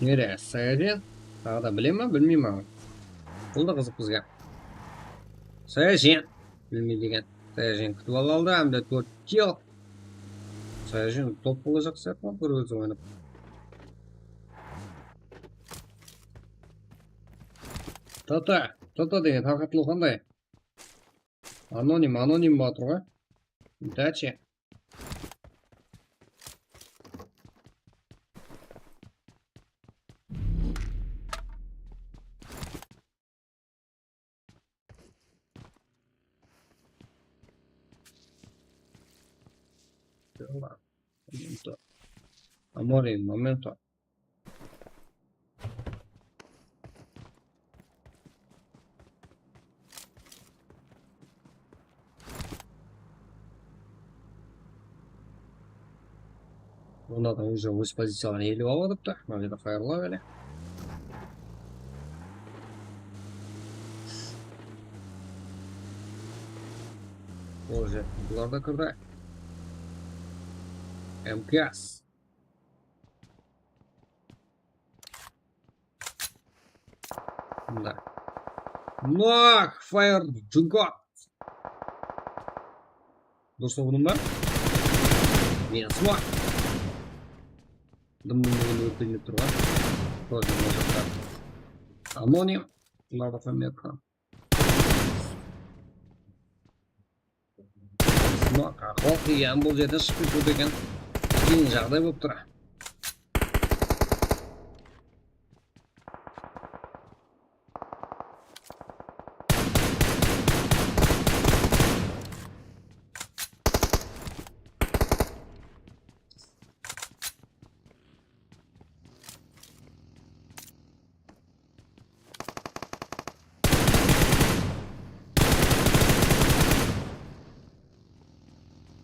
Нере, Саяжен? Тағы да біле ма, білмей ма? Бұл да қызық бізге. Саяжен. Білмей деген. Саяжен күтіп алды, әмді 4 килл. Саяжен топ болы жақсы ма? Бір өзі ойнап. Тота деген тақатылу қандай? Аноним ба тұр ғой? Даче. Amore, un momento. Onda da уже өз позицияларын еліп алып отыр. Мына жерде файрлап әлі. Уже бұлар да кірді. МКС. Да. Нок, файр, джунгот. дұрыс оқыдым ба? Мен смок. Дым-дым өртеніп тұрған. Тоже мына жақта. Амоним. Лава-фаметка. Смок. Ақыл қиған бұл жерден шығып кетеді екен. Кейін жағдай болып тұр.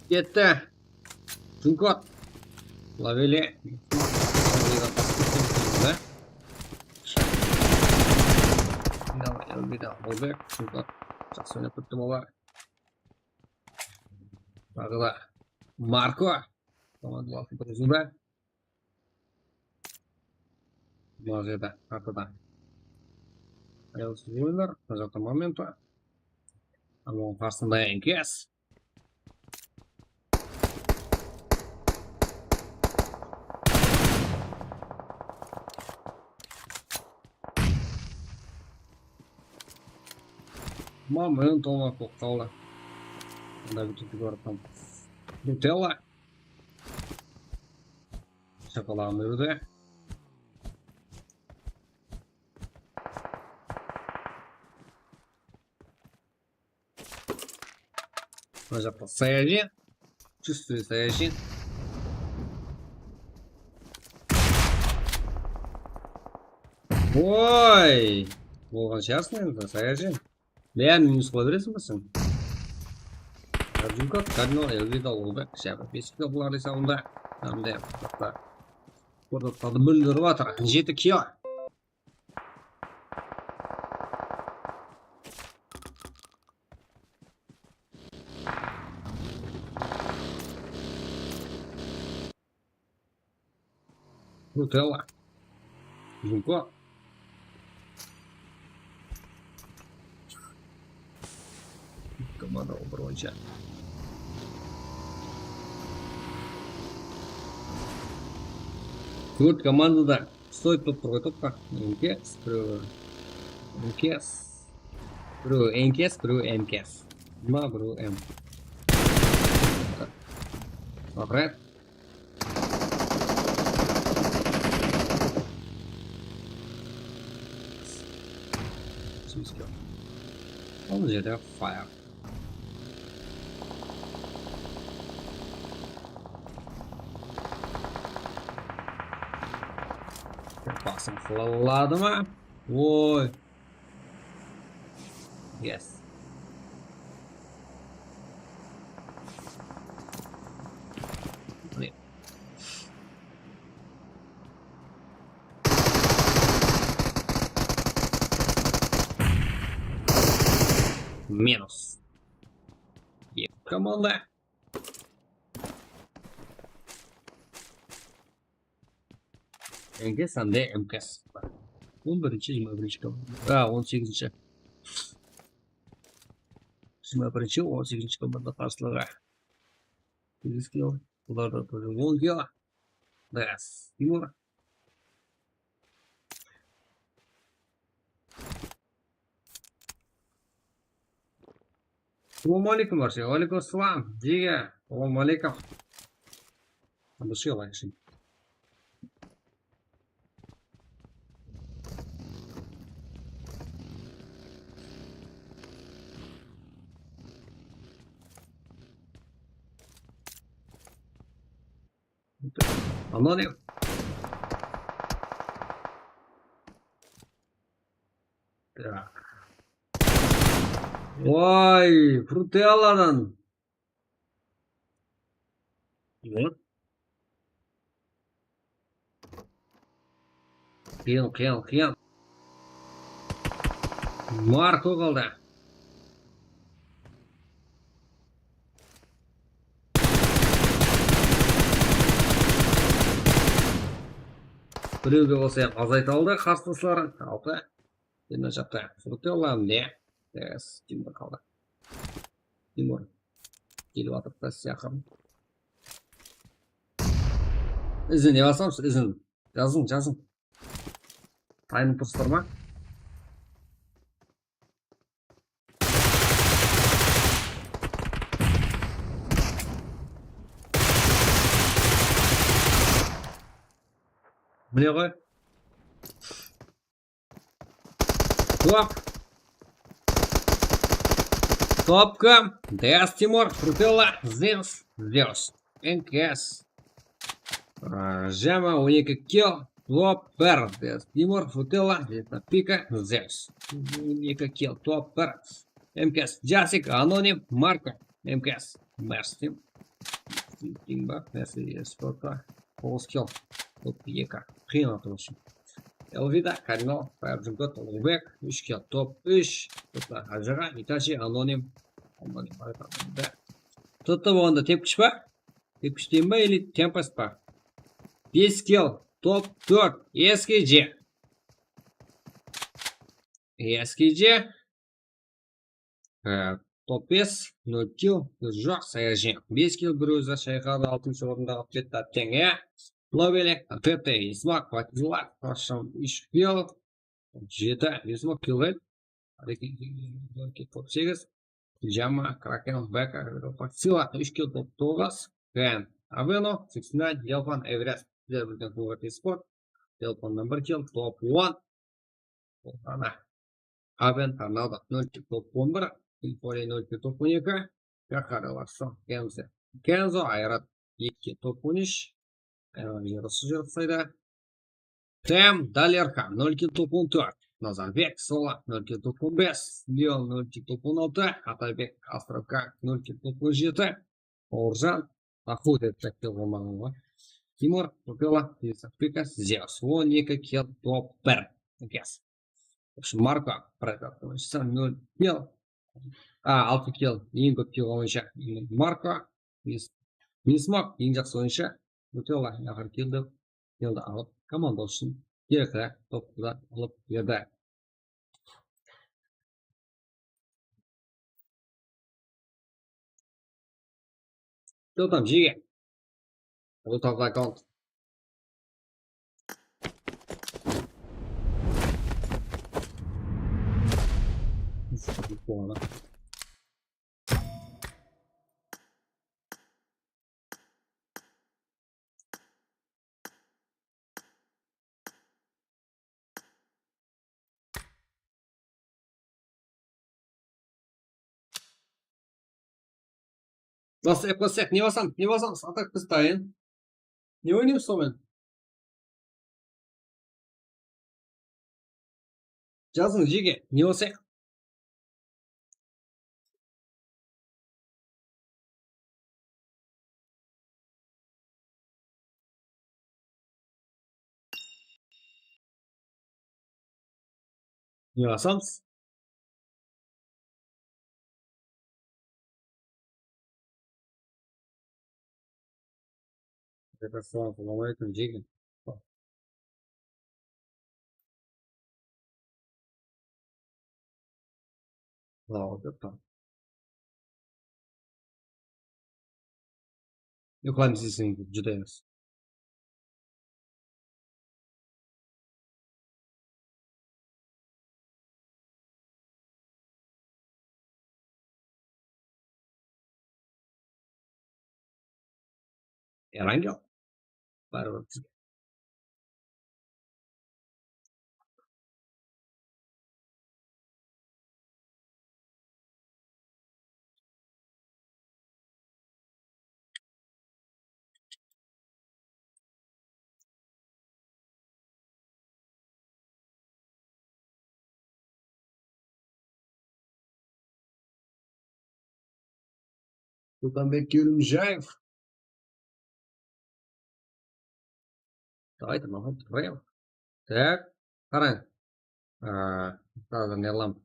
Кетті. Түнкот. Ловели. Давай, әлбейді албек. Түнкот. Жақсы өнеп күтті болар. Тағы да. Марко. Командаласы бір үзімбі. Мына жерде. Артыда. Аяусыз ойындар. Мына жақта моменті. Оның қарсында еңкес. Момент olmak болып қалды. Мында бүтінді көріп там. Нутелла. Шоколадын өрді. Мына жақта саяжин. Чувствую саяжин. Ой! Болған шығарсың енді саяжин. Бәрін минус қоя бересің бі сен? Түнкот, кардинал, әлбейді олды. Шәбі бесікті бұлар десауында. Әмді әпті. Көрдіқтарды мүлдіріп атыр. 7 кио. Нутелла. Түнкот. Команда оборонча. Тут команда стоит тут приготовка. Энкес, энкес. Ма, бру, М. Обряд. Он же это fire. Басым қылады ма? Ой. Yes. Міне. Минус. Екі команда. Enge sende MKS var. 11-ci, 21-ci komanda. 18-ci. 21-ci, 18-ci komanda qarşılığa. 8 kilo. Bunlar da böyle 10 kilo. Yes. Timur. Assalamu alaikum Arşi. Alaikum assalam. Diga. Assalamu alaikum. Anlaşıyor lan şimdi. Anladım. Ya. Vay, Frutelladan. Ne? Kıyam. Marco kaldı. Біреуге болса азайта алды қарсыластарын. Алты. Енді жақта Frutellan не? Тимур қалды. Тимур. Келіп жатыр прости ақырын. Ізіне басамыз, ізін. Жазың. Тайынып тұрсыздар ма? Міне ғой. Топка. Дес, Тимур. Фрутелла. Зевс. НКС. Жама, 12 килл. Топпер. Дес, Тимур. Фрутелла. Пика. Зевс. 12 килл. Топпер. МКС. Джасик. Аноним. Марко. МКС. Мерси. Тимба. Мерси. Спорта. 9 килл. Топ-2. Қиын атылышы. Элвида, Карино, Файрджингот, Лубек, 3 килл. Топ-3. Топта Ажыға, Итачи, Аноним. Топта болғанда тепкіш па? Тепкіштен ба, или темпост па? 5 килл. Топ-4. SKG. Топ-5. 0 килл. Жоқ, Саяжен. 5 килл бір өзі шайқады 6-шы орындағы Петта Теңе. Ловели, ТТ, Исмак, Патилак, Пашам, Ишпил, 7, Исмак, Килвель, топ-8, Джама, Кракен, Бека, Патила, Ишкил, топ-9, Кен, Авено, 69, Елпан, Эверест, Дербурген, Кулвати Спорт, Елпан, номер килл, топ-1, Авен, Торнадо, 0, топ-11, Илполи, 0, топ-12, Кахара, Ларсон, Кензо, Айрат, 2, топ-13, Ярысы жүріпсайды. Тем, Далерка, 0 килл топ-14. Назарбек, Сола, 0 килл топ-15. Леон, 0 килл топ-16. Атабек, Островка, 0 килл топ-17. Оржан, Ахуд, это килл болмаған. Тимур, Тупела, Пикас, Зевс, 12 килл топ-1. В общем, Марко, Прекар, 0 килл. 6 килл, ең көп килл ойынша. Марко, Мисмок, ең жақсы ойынша. Нутелла, яғыр келді алып, команда үшін керекті топты алып берді. Топтам жеге. Бұл топты аккаунт. Бассек, не басам, атак пыстайын. Не ойнайым сонымен? Жазың жеге, не басек? Не басамыз? Это ассалаумалейкум жеге. Лау, это. Ұйқылаймыз десең жүдә емес. Erangel. Бәрібір бізге. Султанбек Келімжаев. Давайте, маған тұрайым. Так, қараң. Қазір не қылам.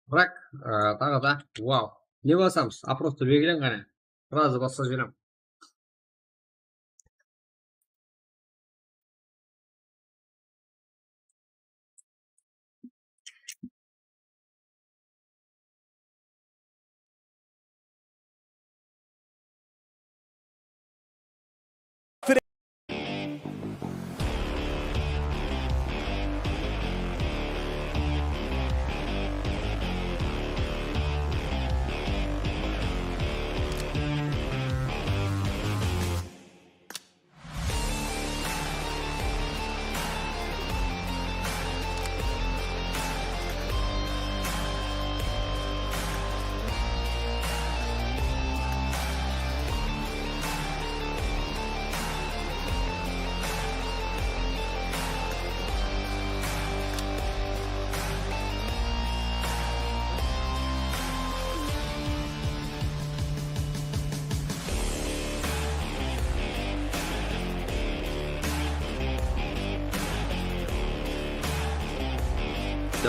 Бірақ, тағы да, вау. Не басамыз? Апросты белгілен ғана. Разы басқа жіберем.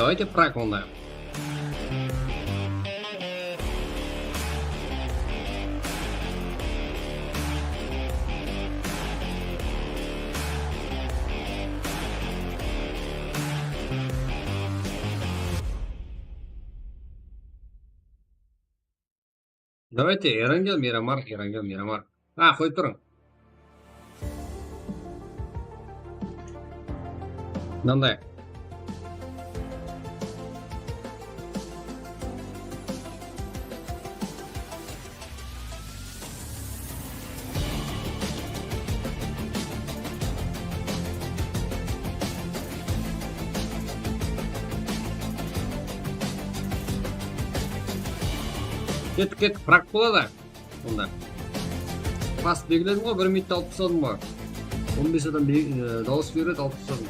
Давайте прак онда. Давайте Эрангел, Мирамар, Эрангел, Мирамар. Қойып тұрың. Мынандай. Кеттік, прак болады. Онда. Пас белгіледім ғой, 1 минутта алып тастадым ғой. 15 адам дауыс береді, алып тастадым.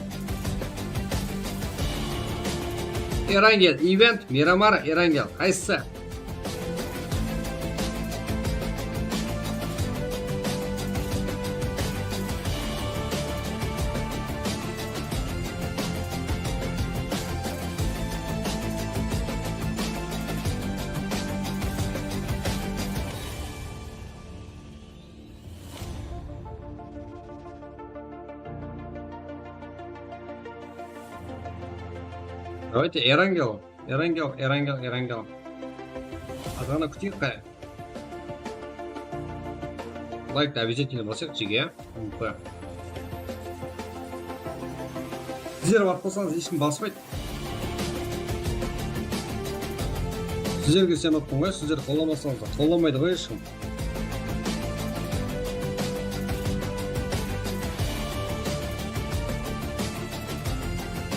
Эрангел, ивент, Мирамар, Эрангел. Қайсысы? Давайте Эрангел. Эрангел. Азғана күтейік қай. Лайкты обязательно басайық жеге. Сіздер бақ болсаңыз ешкім баспайды. Сіздерге сен отпын ғой, сіздер қолламасаңыз қолламайды ғой ешкім.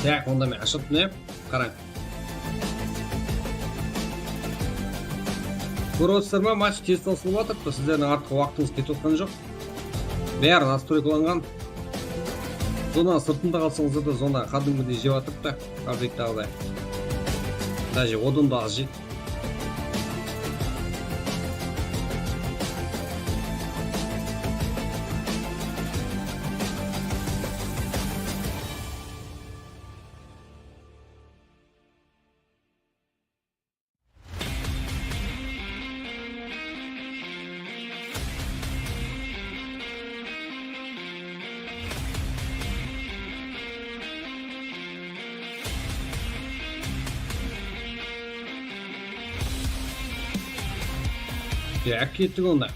Так, онда мен ашып не? Қараң. Көріп отырсыздар ма, матч тез таусылып жатыр, сіздердің артқы уақытыңыз кетіп отқан жоқ. Бәрі настройкаланған. Зона сыртында қалсаңыздар да зона қадымгідей жеп жатыр да, апдейттағыдай. Даже одан да аз жейді. Так, кеттік онда.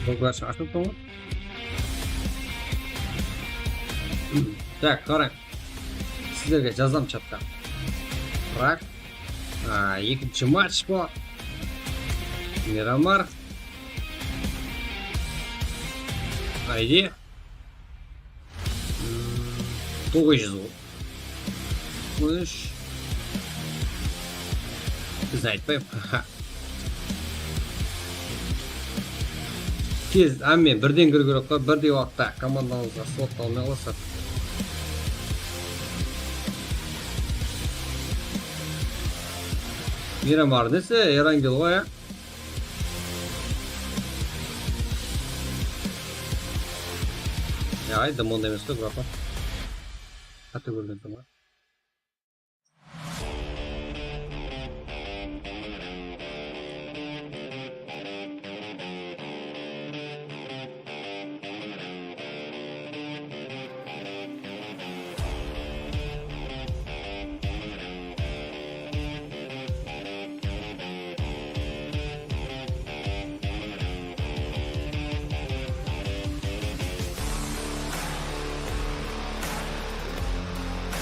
Бұлғаш ашып тұңғы. Так, қарай. Сіздерге жазам чатта. Прак. Екінші матч бұл. Мирамар. Айди. 900 ол. Мүш. Біз айтпайым. Тез, әммен бірден кіру керек қой, бірдей уақытта командаңызға слотты алмай қаласа. Мирамар десе, Эрангел ғой, Айда, мұнда емес қой, бірақ. Қаты көрген тұр ма?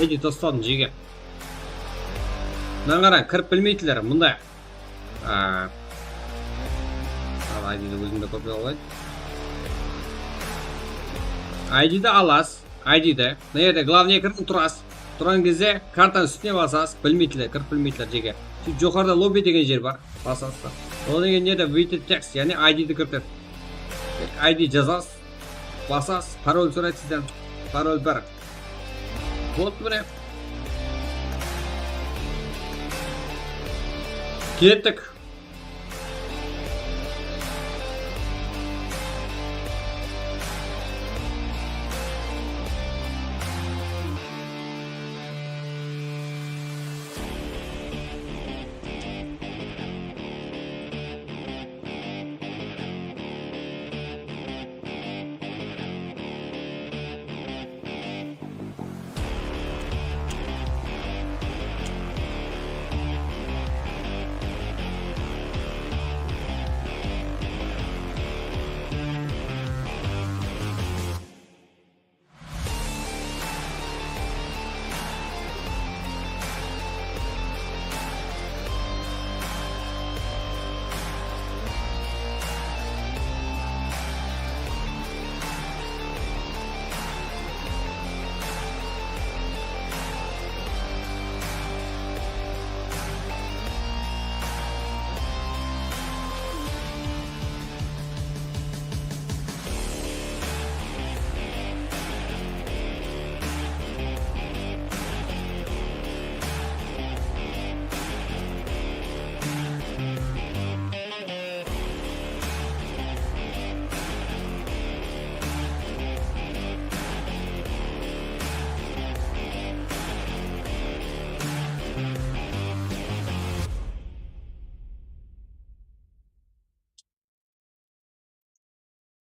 Иди тастадым жеге. мына қараң, кіріп білмейтіндер мұнда. ID-ді өзімде копия алайын. ID-ді аласыз. ID-ді. Мына жерде главный экранға тұрасыз. Тұрған кезде картаның үстіне басасыз. Білмейтіндер, кіріп білмейтіндер жеке. Сөйтіп жоғарыда лобби деген жер бар. Басасыз. Ол деген жерде waited text, яғни ID-ді кіртеді. ID жазасыз. Басасыз. Пароль сұрайды сізден. Пароль 1. Болды міне. Кеттік.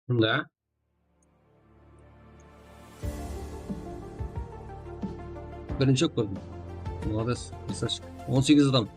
Да. Бірінші көрдім. Молодец, красавчик. 18 адам.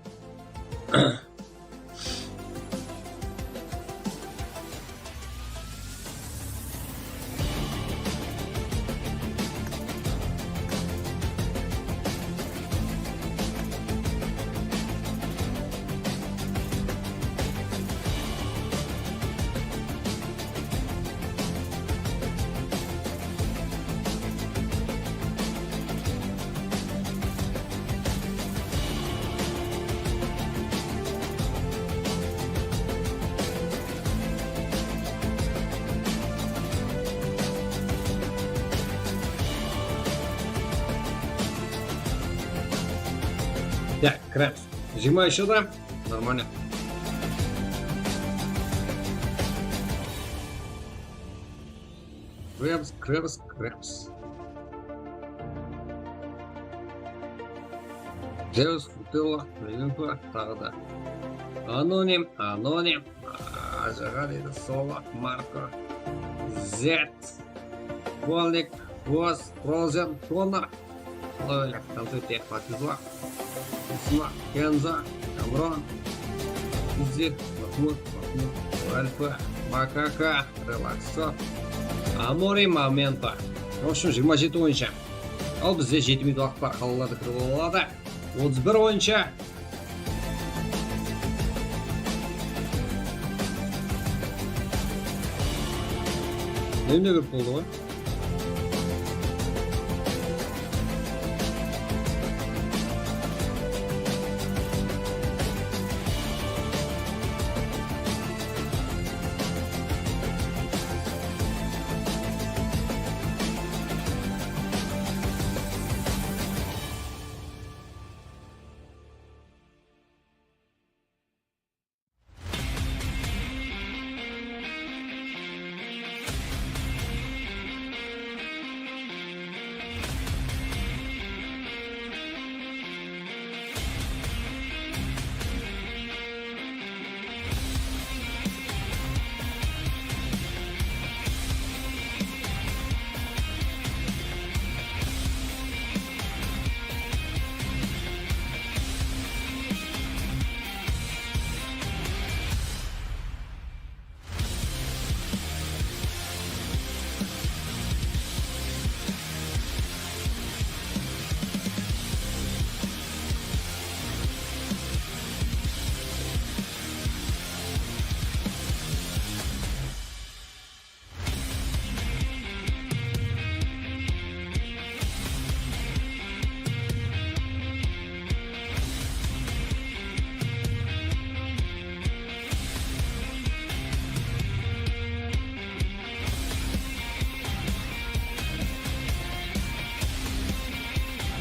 Так, крабс. Зима еще, да? Нормально. Крабс. Zeus, Футыла, Линфа, тағы да. Аноним. Ажаға дейді, Сола, Марко, Z, Волник, Воз, Розен, Тонар. Ловель, Концертия, Матизла, Исма, Кенза, Камрон, Зик, Махмуд, Альфа, Макака, Релаксо, Амори, Момента. В общем, 27 ойынша. Ал бізде 7 минут уақыт бар, қалаларды кіріп алады. 31 ойынша. Немде кіріп болды ғой?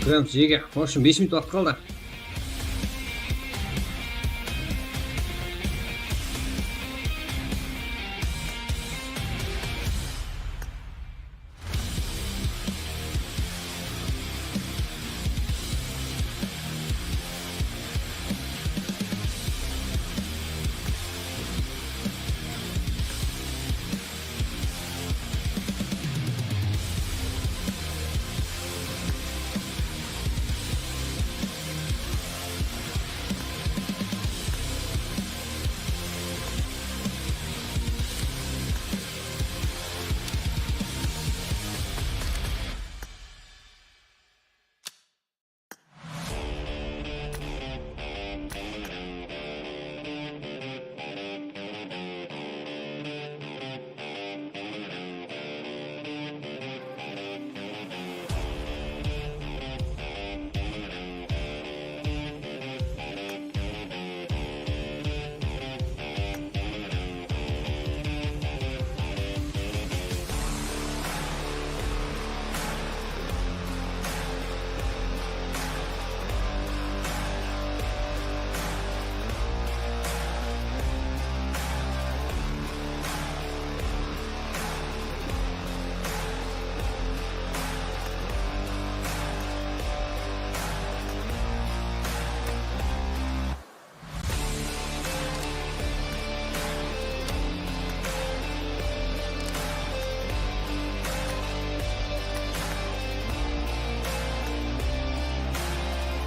Kiramız жеге. В общем 5 minut vaqt qoldi.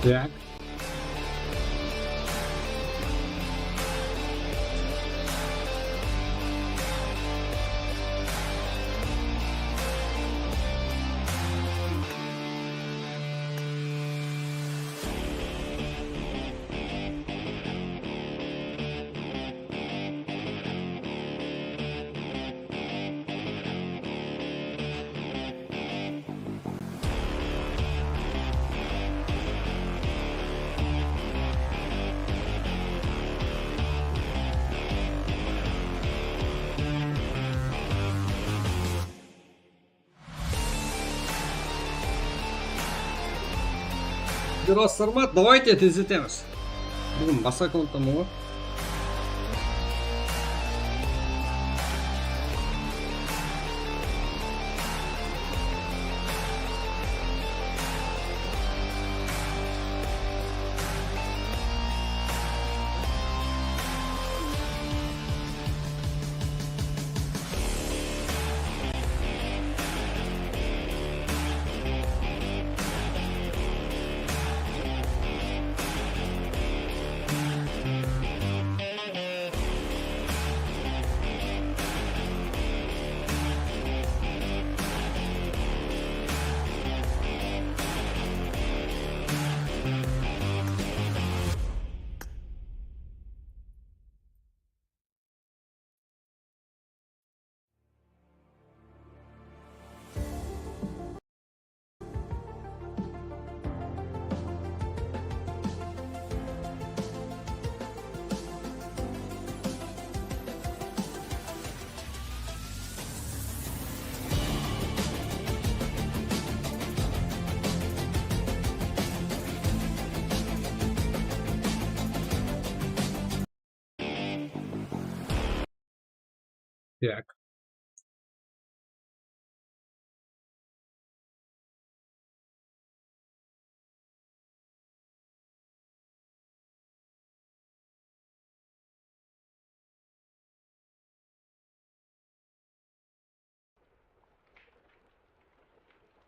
Так. Раз формат, давайте тездетеміз. Бүгін басқа аккаунттан ғой. Так.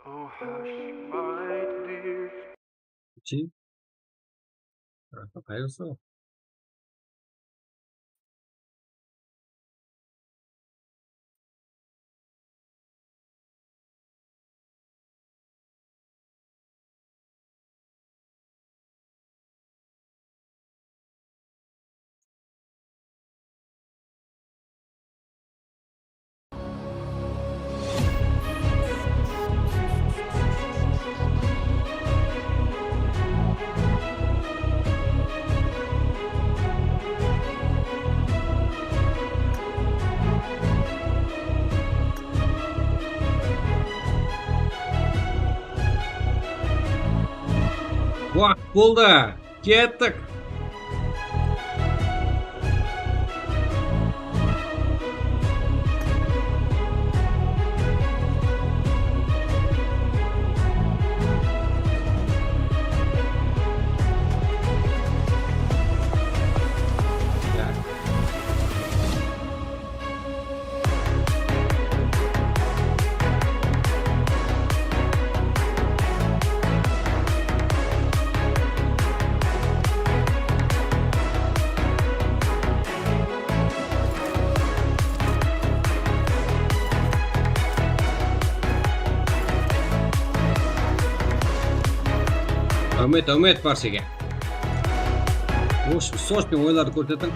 Oh, hush, my dear. Чи? Появился. Уақыт болды. Кеттік. Үміт Парсиге. Сочпен ойларды көрсетің.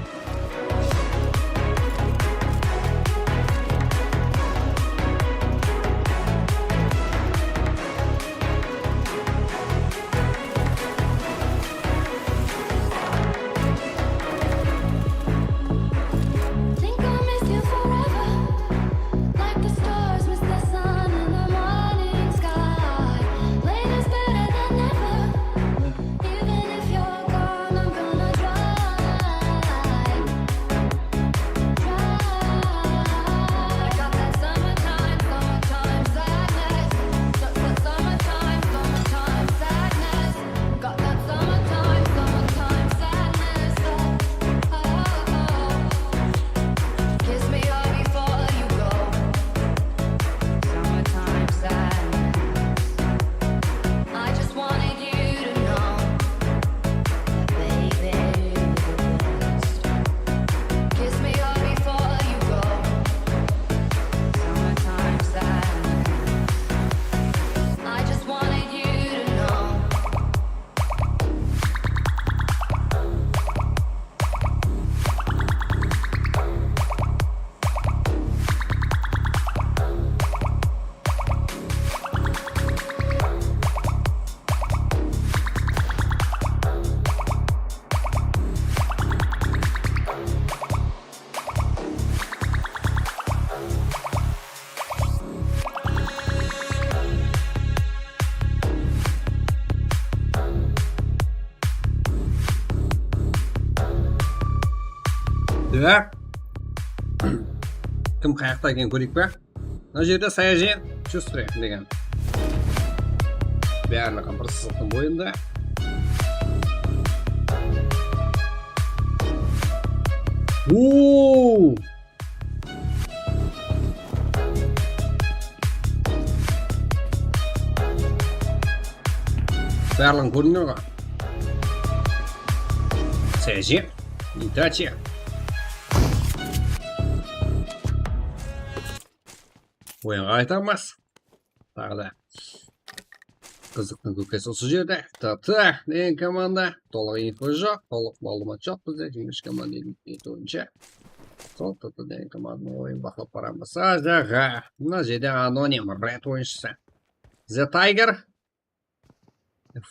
Think I'll miss you forever, like the stars miss the sun in the morning sky. Later's better than never. Even if you're gone, I'm gonna drive. I got that summertime sadness. Summertime sadness. Got that summertime sadness. Kiss me all before you go. Summertime sadness. I just wanted you to know that, baby, you're the best. Kiss me all before you go. Summertime sadness. I just wanted you to know. Так. Кім қаяқта екен көрейік пе? Мына жерде саяжен чувствую деген. Барлығы бір сызықтың бойында. Ооо! Барлығын көрдіңдер ғой? Саяжен, Итачи. Ойынға айтамыз. Тағы да қызықтың көкесі осы жерде. Тата деген команда. Толық инфо жоқ, толық мәлімет жоқ бізде. Жеңіс команданың айтуынша. Сол Тата деген команданың ойын бақылап барамыз. Ажаға. Мына жерде аноним Ред ойыншысы. The Tiger.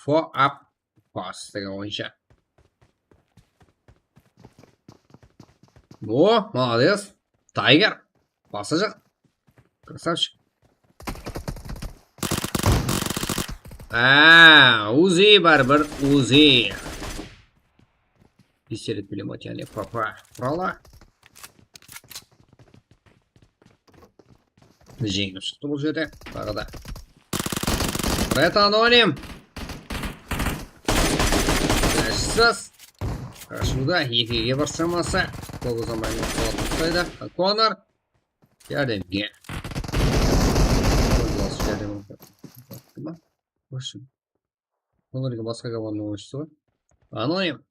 For up pass деген ойыншы. О, молодец. Tiger. Басы жоқ. Красавчик. Узи барбар, Узи. Пистолет пулемет, яғни прала. Жеңіп шықты бұл жерде. Тағы да. Ред аноним. Әшсіз. Қашуда екіге бір шамасы. Көп ұзамай ұстайды. Конор. Жәрдемге. Конорға басқа команданың ойыншысы ғой. Аноним.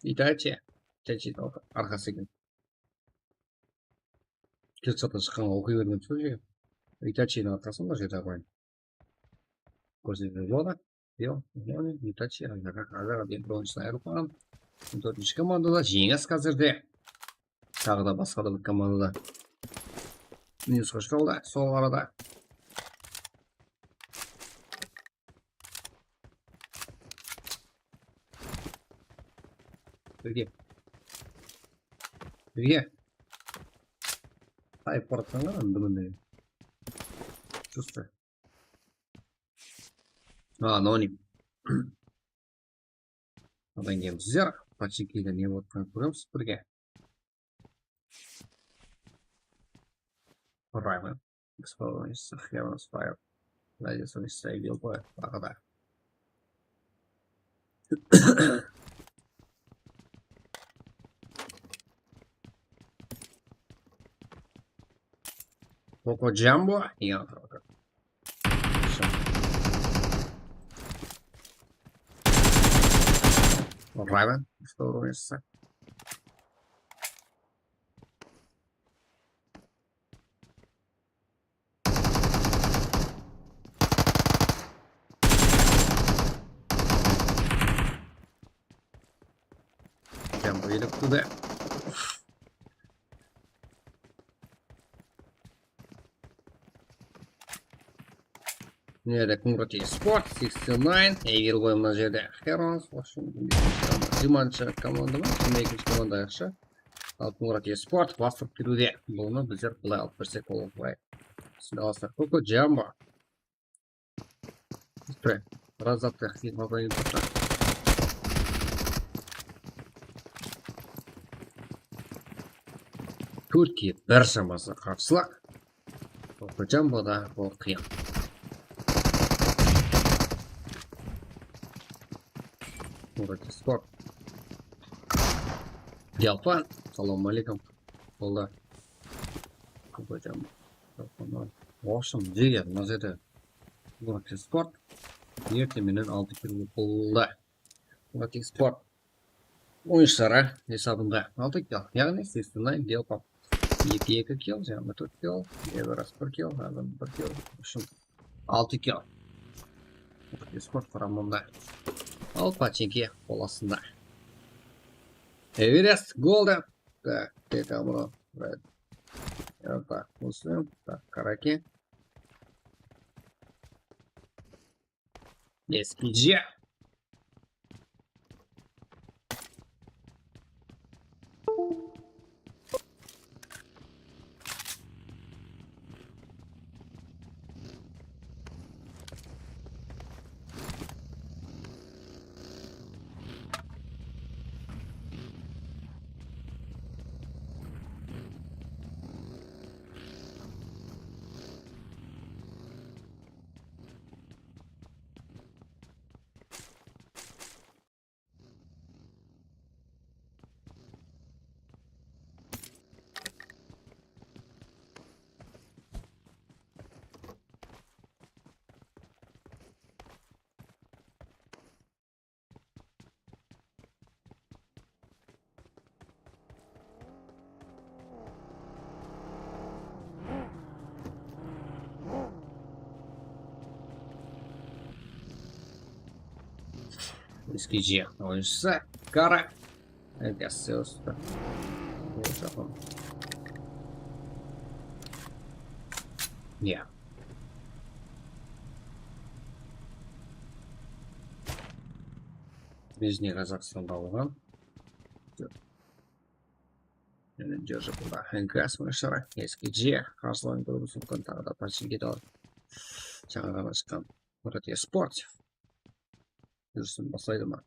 Итачи. Итачи арқасы екен. Кілтсаттан шыққанға оқи берген сол жерге. Итачидің арқасында жерде қойын. Көрсетеді жода. Итачи ажаға дейін бір ойыншысын айырып қалған. 4-ші командада жеңіс қазірде. Тағы да басқа да бір командада минус қошқалда. Сол арада. Бірге. Тайып баратқан ғана үндімінде. Чувствую. Аноним. Одан кейін біздер Пачекиде не болып жатқанын көреміз бірге. Раймон. Исполнитель Heaven's Fire. Надеюсь, сейвил бой. Ага. Коко Джамбо и Антрока. Раймон. Исполнитель. Джамбо едет туда. Nerede Kumrati Sport 69. Eğer koyma жерде Herons. Жиманчы команда ма? Екінші команда жақсы. Ал Kumrati Sport бастырып келуде. Бұны біздер былай алып берсек болады былай. Сындаластар. Коко Джамбо. Спре. Разатты хитма қойын тұрта. Түркия бір шамасы қарсылақ. Коко Джамбо да бұл қиын. Kumrati Sport. Ялпан. Салам алейкум. Болды. Коко Джамбо. Оғышым деген мына жерде Kumrati Sport. Ертеменен 6 кило болды. Kumrati Sport. Ойыншылары есабында 6 кило. Яғни 69 Делпап. 2 кило, жаңағы 4 кило. Эверас 1 кило, адам 1 кило. Үшін 6 кило. Kumrati Sport құрамында. Ал Пачеки қоласында. Эверест Голден. Так, это бро. Так, Муслим. Так, Караки. SPG. SPG. Oyuncusu Kara. Gasseus. Yeah. Нижний Казахстанда болған. Держи куда. НКС мышара. SPG. Қарсылан көріп соққан тағы да Пачекиде алып. Жаңа ғана шыққан Kumrati Sport. Жүрсін басайды ма?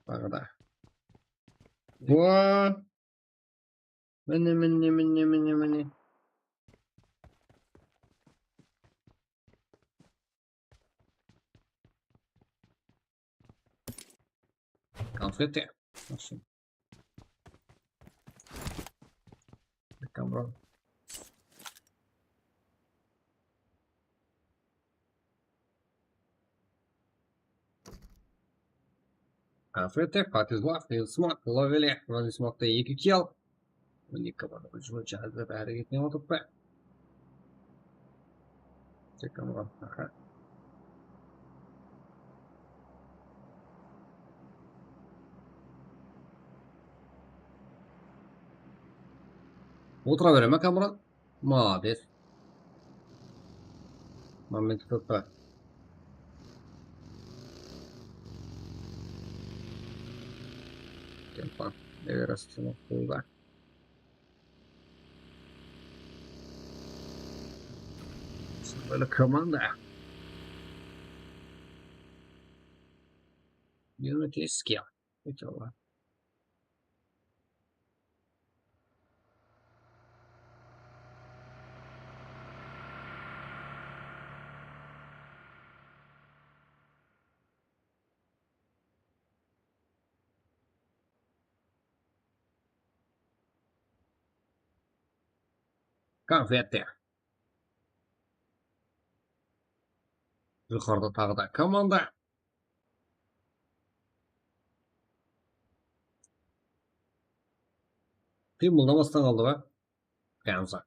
Тағы да. Уа! Міне. Конфеты. Камера. Конфеты, Патизлав, Смок, ловили. Вроде Смок-то 2 килл. Никого не почему час за әрекет не отып па. Тек камера. Аха. Отыра бере ме камера? Молодец. Момент tutpa. Tempo. Deve rastrear tudo. Böyle komanda. Yine Өте eski. Өте олар. Конфеты. Yukarıda tағы да команда. Қимылдамастан қалды ба? Ганза.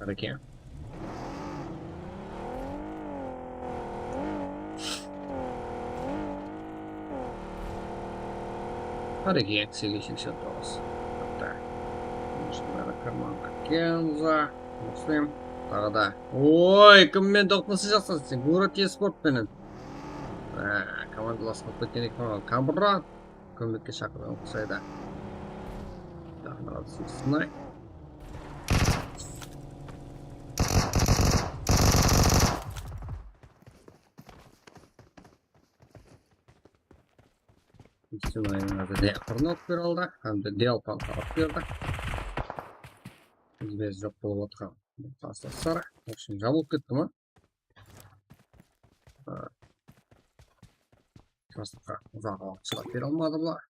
Әреке. Әреке, 889. Так. Бәрі карманға Ганза. Мұслим. Тағы да. Ой, кіммен доқтысы жасасың? Город еспортпенен. Командалас болып кеткен екен. Камбран. Көмекке шақырған ұқсайды. Мынау сынай. Сынайын азы деяқырын алып бер алды. Әмді деялпан алып берді. Біз жоқ болып отқан. Тастасар. В общем, жабылып кетті ма? Тастыққа ұзақ алып шығып бере алмады бұлар.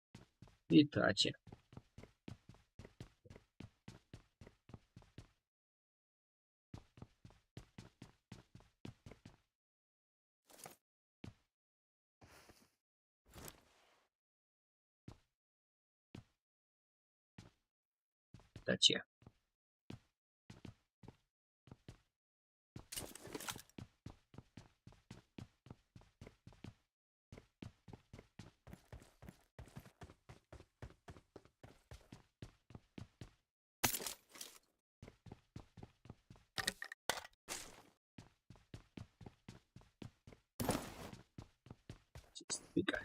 Итачи. Итачи.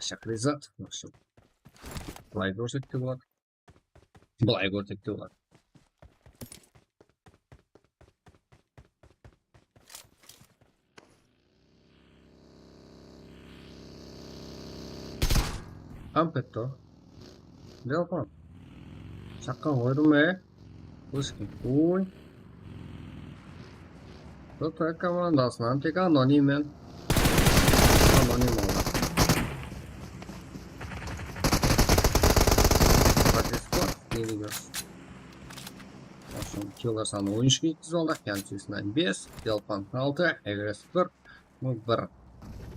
Шахризад. Былай көрсетті болады. Былай көрсетті болады. Ампетто. Делпан. Шаққан қойды ме? Өскен қой. Бұл командасынан тек анонимен. Аноним олды. Киллер саны 13 алды, Янсисінен 5, Делпан 6, Эгрес 1, 1.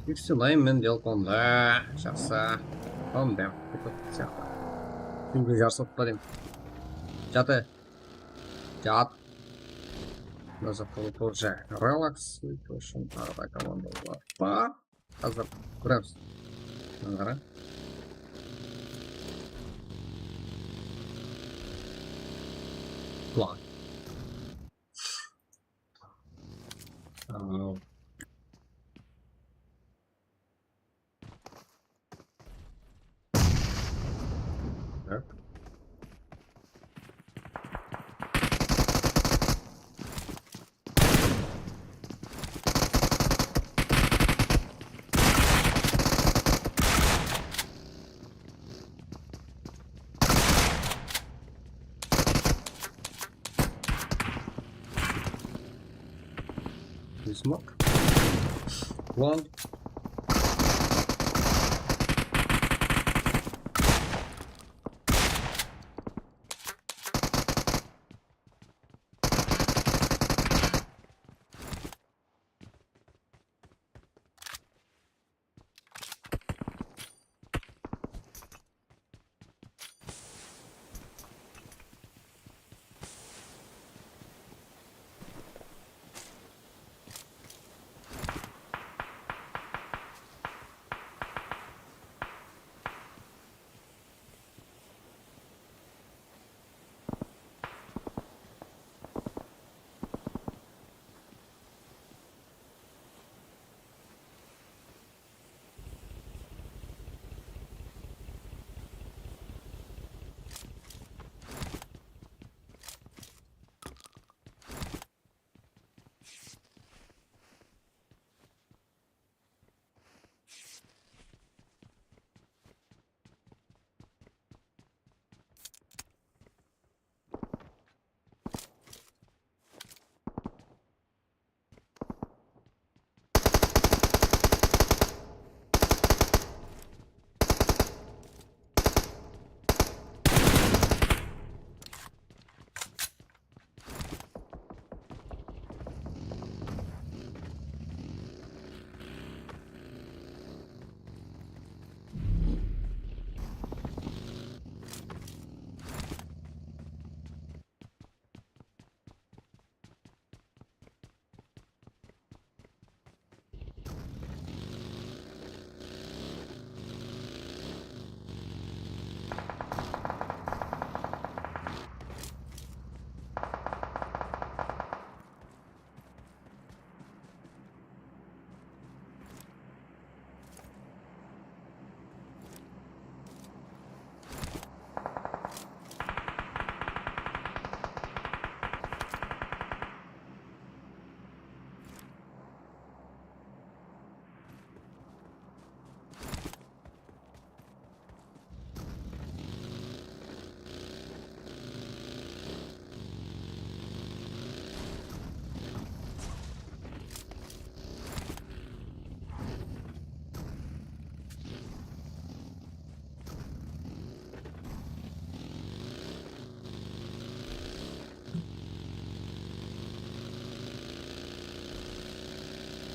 Иксінайын мен Делпанда, жақса, ондем, сияқты. Күнгі жарсып па дейм. Жаты, жат. Назар қылып оржа, релакс, үшін тағыда команда олар. Ба, қазір көреміз. Аңғара. План. Так. Smoke. One.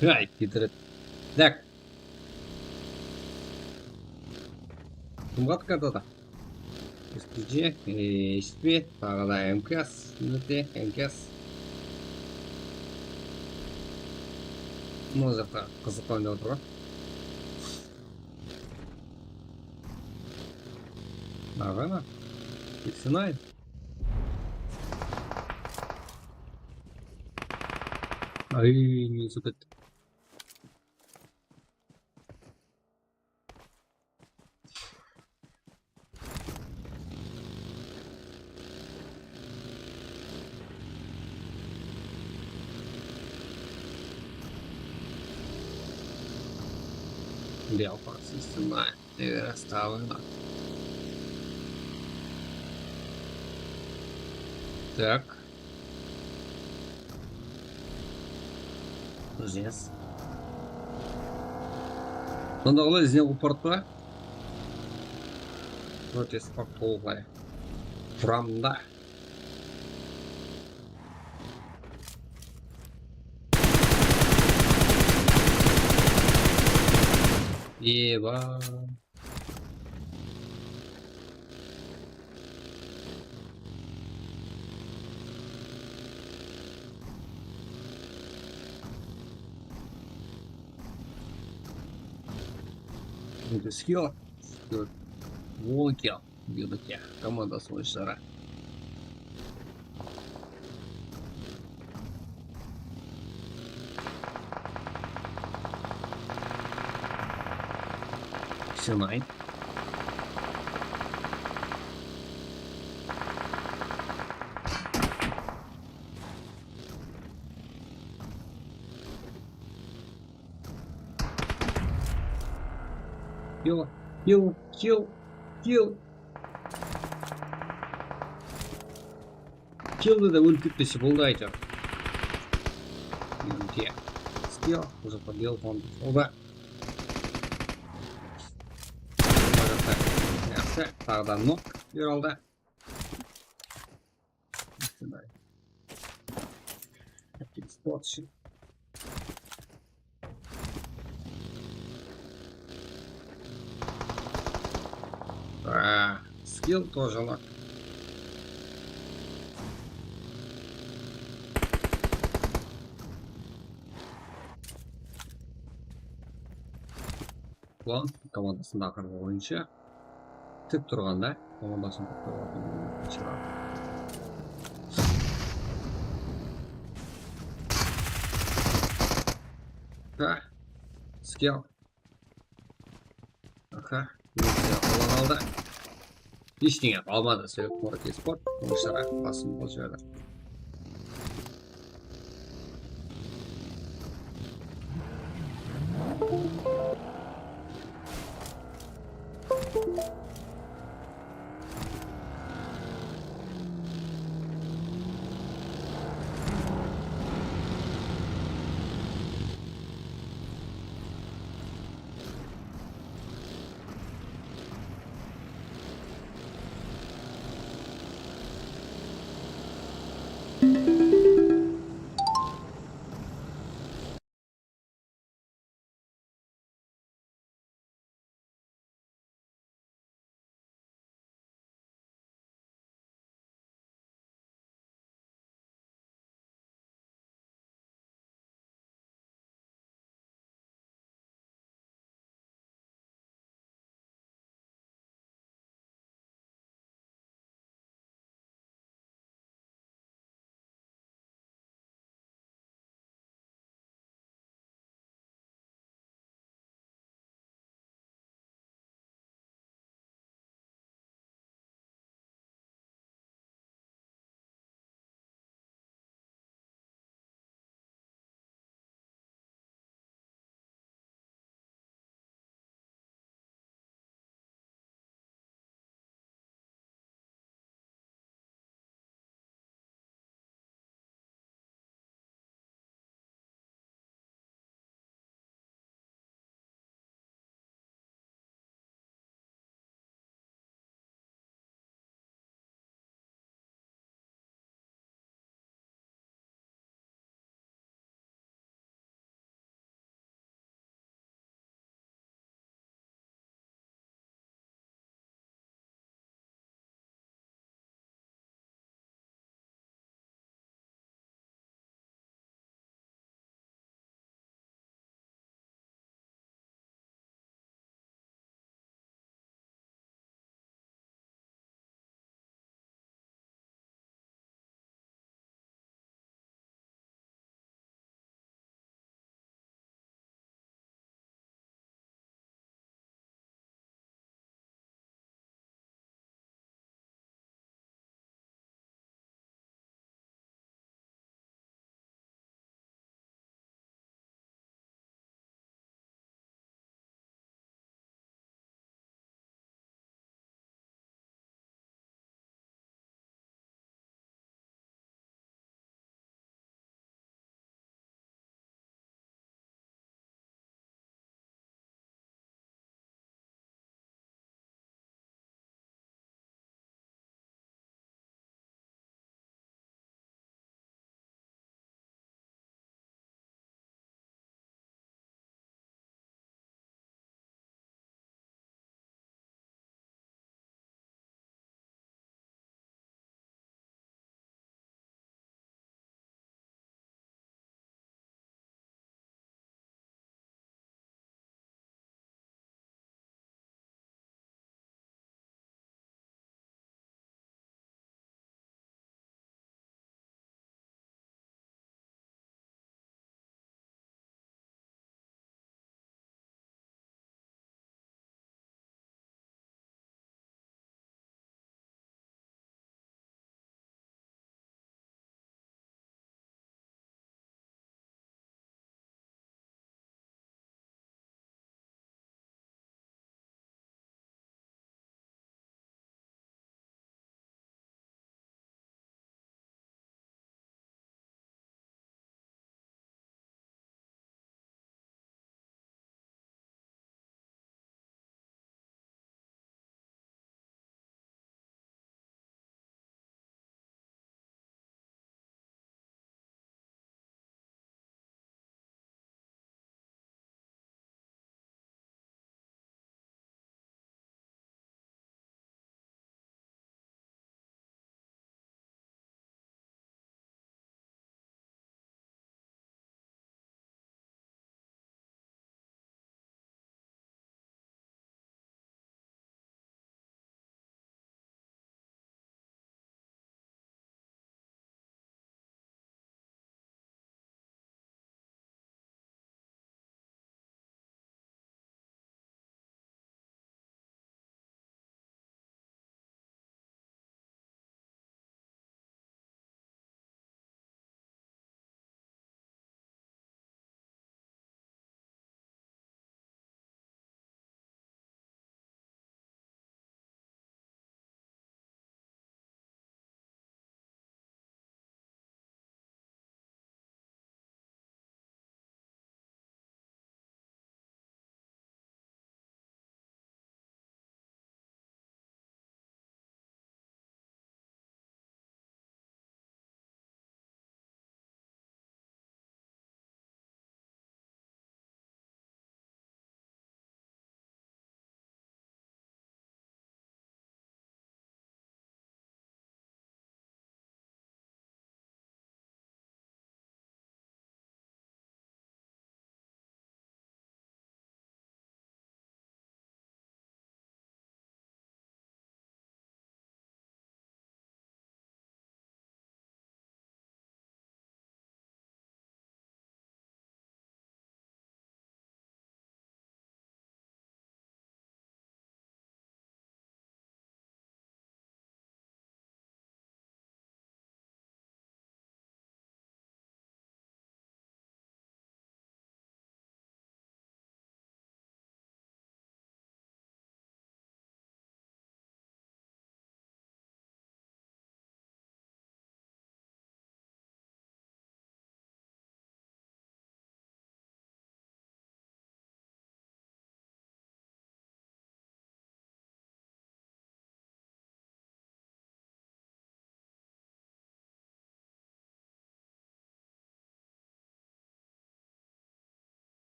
Ай, кетіреді. Так. Кімға тықады да? SPG, HP, тағы да МКС, мінете, МКС. Мына жақта қызық ойнап отыр ғой. Ағана, 89. Ай, не супет. Белка, система, расставлена. Так. Здесь. Сонда қалай ізден қопарып па? Өте спорт толғай. Құрамында. Еба. Это скилл. Волки. Бьюдоки. Команда свой шара. Синай. Kill, kill, kill, kill. Kill'da da өліп кетпесе болды әйтеуір. Минуте. Скилл. Уже побил фонд. Оба. Yaxshi. Tağdan nok. Bir oldu. Sport shit. Скилл тоже лак. План командасындағы ойыншы тік тұрғанда командасын скилл. Аха, алан алды. Ештеңе қалмады, себеп Морти спорт ойыншыға басым бұл жерде.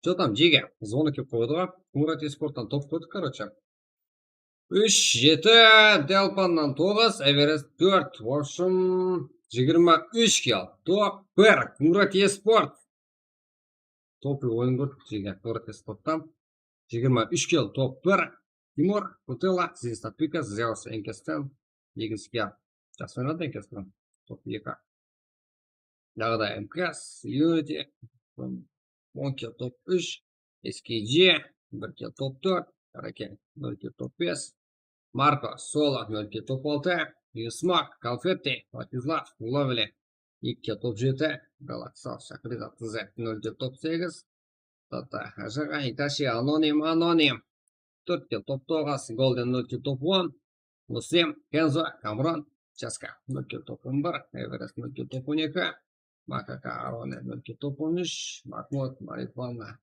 Что там, Джиге? Звонок келіп қойды ғой. Мурат Еспорттан топ қойдық, короче. 3-7, Делпаннан 9, Эверест 4. В общем, 23 кел. Топ 1. Мурат Еспорт. Топы ойын көрдік, Джиге. Мурат Еспорттан. 23 кел. Топ 1. Тимур, Кутыла, Зиста Пика, Зеус Энкестен. Егінске. Жақсы ойнады Энкестен. Топ 2. Дағы да МКС, Юнити. 10 кел топ 3. SKG. 1 кел топ 4. Ракен 0 кел топ 5. Марко, Соло, 0 кел топ 6. Юсмак, Конфетти, Ватизлав, Ловили. 2 кел топ 7. Галаксал, Шакриза, ТЗ, 0 кел топ 8. Тата, Ажага, Иташи, Аноним. 4 кел топ 9. Голден 0 кел топ 10. Мусим, Кензо, Камрон, Часка, 0 кел топ 11. Эверест 0 кел топ 12. Макака, Ароне, 0 кел топ 13. Махмуд, Марифлана.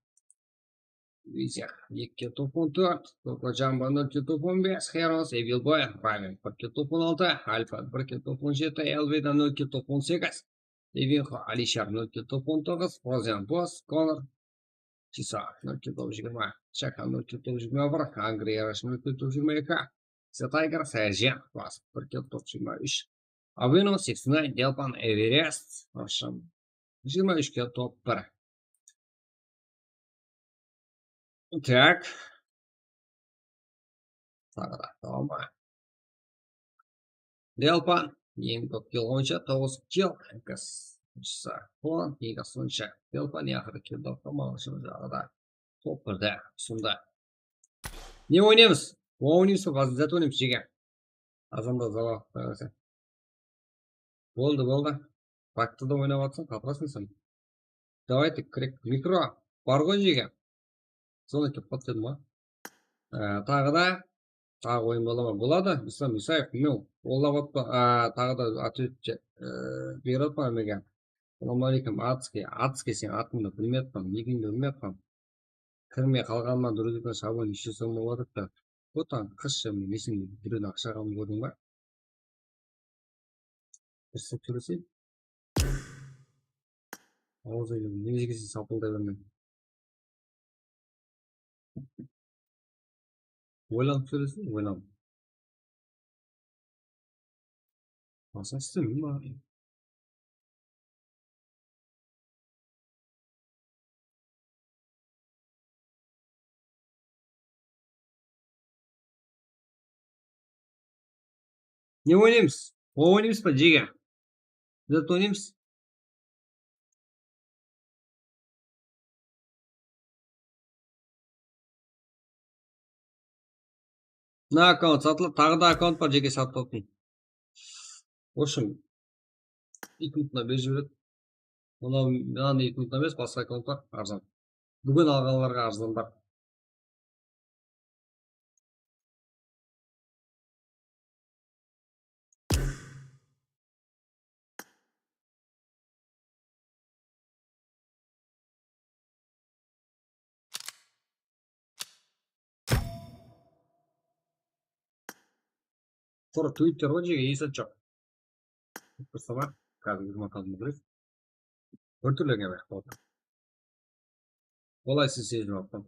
Визия, 2 кел топ 14. Коко Джамбо, 0 кел топ 15. Херос, Эвилбой, Равен, 1 кел топ 16. Альфа, 1 кел топ 17. Элвида, 0 кел топ 18. Левинхо, Алишар, 0 кел топ 19. Розиан Босс, Конор, Чиса, 0 кел топ 20. Чака, 0 кел топ 21. Ангриераш, 0 кел топ 22. Сетайгер, Саяжен, Класс, 1 кел топ 23. Авино, 69, Делпан, Эверест. В общем, 23 кел топ 1. Так. Тағы да tamam. Делпан, ең көп кел бойынша 9 кел. МКС Полон, ең сонша. Делпан яғыры кел доқтамалы жағыда. Топ 1-де, сонда. Не ойнаймыз? Ойнаймыз ба? Қазір зәт ойнаймыз жеге. Азанда зала қойғасы. Болды. Бакты да ойнап атсың, қатырасың сен. Давайте, крек, микро. Бар ғой жеге. Соны кеп қат дедім ба? Тағы да. Тағы ойын бола ма? Болады. Ислам Исаев, мен олап атпа. Тағы да атөтче беріп па әмеге. Салам алейкум, Ацке сен атымды білметпін, негенді білметпін. Кірме қалғанма дүрдіктен шабын еші соң болады да. Отан қыш жамын несін дүрін ақшағанын көрдің ба? Бірсіп түрісі? Ауызы елім, негізгесі сапылдай бермен. Ойланып түрісі? Ойланып. Аса істемін ба? Не ойнаймыз? Ойнаймыз ба жеге? Зәт ойнаймыз? Мына аккаунт сатылып, тағы да аккаунт бар жеге сатып алып. В общем, 2 минутына беріп жібереді. Мынаны 2 минутына емес, басқа аккаунт бар, арзан. Бүгін алғанларға арзан бар. Sonra Twitter ғой жеге есет жоқ. Тұрса бар, қазір өзім аккаунтымды көресіз. Бір түрлерге бәк болды. Олай сіз сезіп алыппын.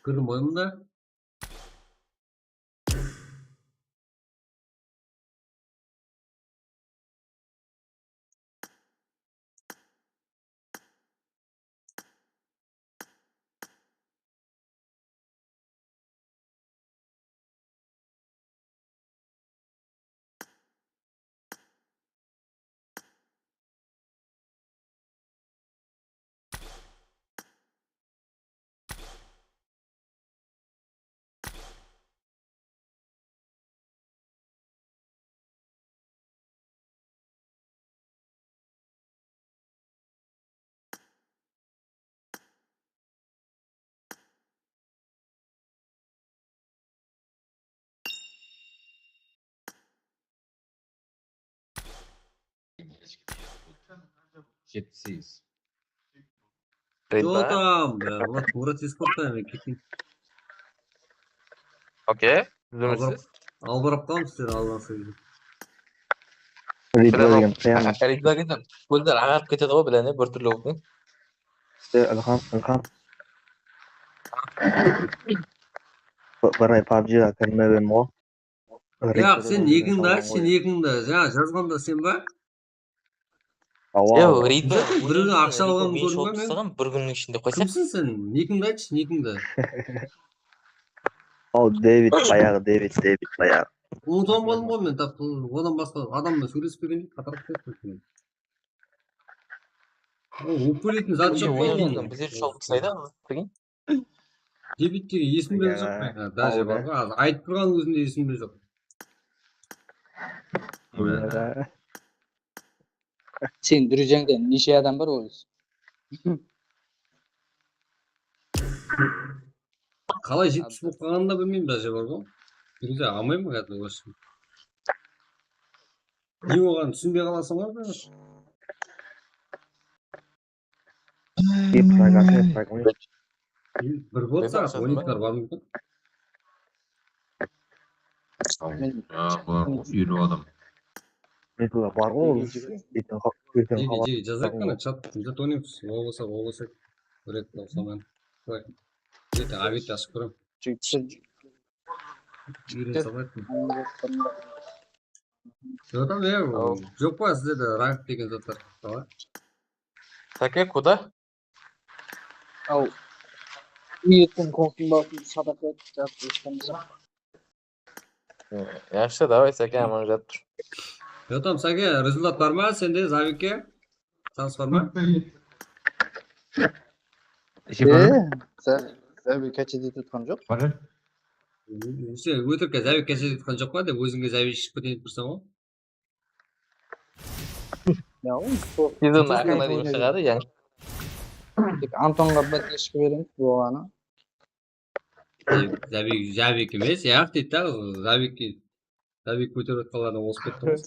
Көрдім ойымда. Жетпіс Что там? Мурат Еспортта мен кетейін. Okey. Üzülmüşsüz. Албырап қалдым сіздер алған сөзді. Rida degan qiyam. Ridvaga ko'zlar ag'arib ketadi ғой bilan bir turli bo'lib. Ilham. Baray PUBG'ga kirmeben o. Яқ, сен екіңді ач, сен екіңді. Жаңа жазғанда сен ба? Yo'q, Ridva Bir күні ақша алғанын men көрдің shot ба мен? tustag'im bir kunning ichida qo'ysa. Кімсің сен? Екіңді ач, екіңді. O David bayağı. Ұмытып болдым ғой мен, тап одан басқа адаммен сөйлеспеген дейді, қатырып кетті. Өкпелейтін зат жоқ қой оның. Біздер shot тастайды ғой. Дебиттегі есімде жоқ. Даже бар ғой, азыр айтып тұрған өзінде есімде жоқ. Sen Dürüceng'de neçe adam var oğlum? Қалай жетпіс болып қалғанын да білмеймін даже бар ғой. Бірде алмаймын ғой қазір осы. Не болғанын түсінбей қаласың ғой. Bir gol saat 12'ler var mı? Yürü adam. Mesela var o. Жеге жазайық қана чат жат ойнаймыз. Болмаса көрек болса мен. Ертең обед ашып көремін. Үйрен салайық. Там жоқ па сіздерде ранг деген заттар қалай? Сәке, куда? Al. Niyetin korkun bakın sadaka yaptığımız. Yaxshi, давай, Сәке, аман жатып тұр. Там сәке результат бар ма сенде Завикке? Шанс бар ма? Sen bir keçidi tutkan yok. Сен өтірікке Завик кәсе айтқан жоқ па деп өзіңге Завик ішіп кетейін тұрсың ғой? Ya oğlum. Sizin ақына дейін шығады, яң. Anton'a betleşik verin bu ana. Завик емес, яқ дейді да, Завик көтеріп отқанlardan озып кетті ғой.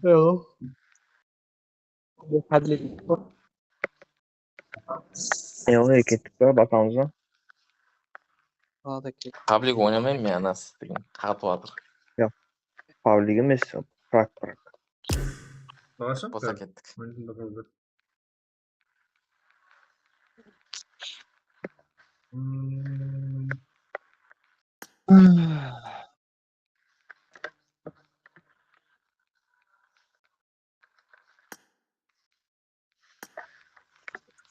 Yok. Hadi. Oraya kettik ya bakalım mı? Sağdaki. Qabliga o'ynamayman men anasi degan qatib o'tir. Pavliga emas, prak. Bağışım? Bo'lsa ketdik.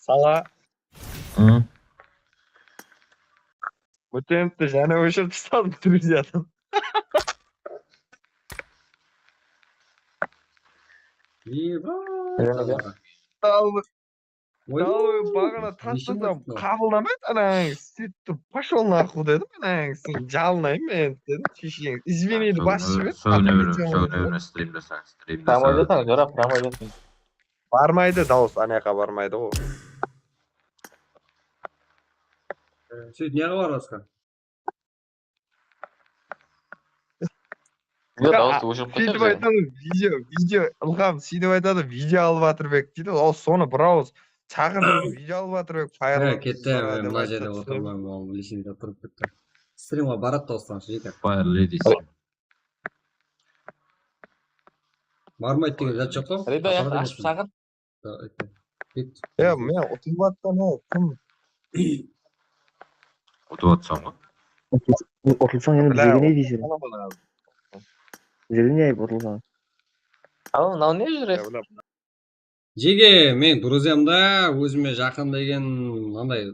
Сала. Hı? Өтемді және өшіріп тастадым друзьядан. Бағана тастасам қабылдамайды анаңыз. Сөйтіп пошел нахуй дедім анаңыз. Сен жалынайын мен дедім. Шешең извиниді басып жіберді. Söyle verin, streamle sen. Прям ойласаң, жора, прям ойласаң. Бармайды дауыс, анаяққа бармайды ғой. Сөйт неға бар басқа? Дауысты өшіріп Сөйтіп кетеді. айтады, видео, Ылғам, сөйтіп айтады, видео алып жатырбек дейді. Ол соны бір ауыз шақырып видео алып жатырбек. Кетті, мына жерде отырмаймын, ол лишнийде тұрып кетті. Стримға барады да осыдан жеке. Fire ladies. Бармайды деген зат жоқ қой. Рида, яқты ашып шақыр. Мен ұтылып аттан кім? Kutu atsam mı? Otulsan yani bize ne diyeceksin? Bize ne yapıp otulsan? Ал, мынау не жүресің? Жеге, мен друзьямда өзіме жақын деген андай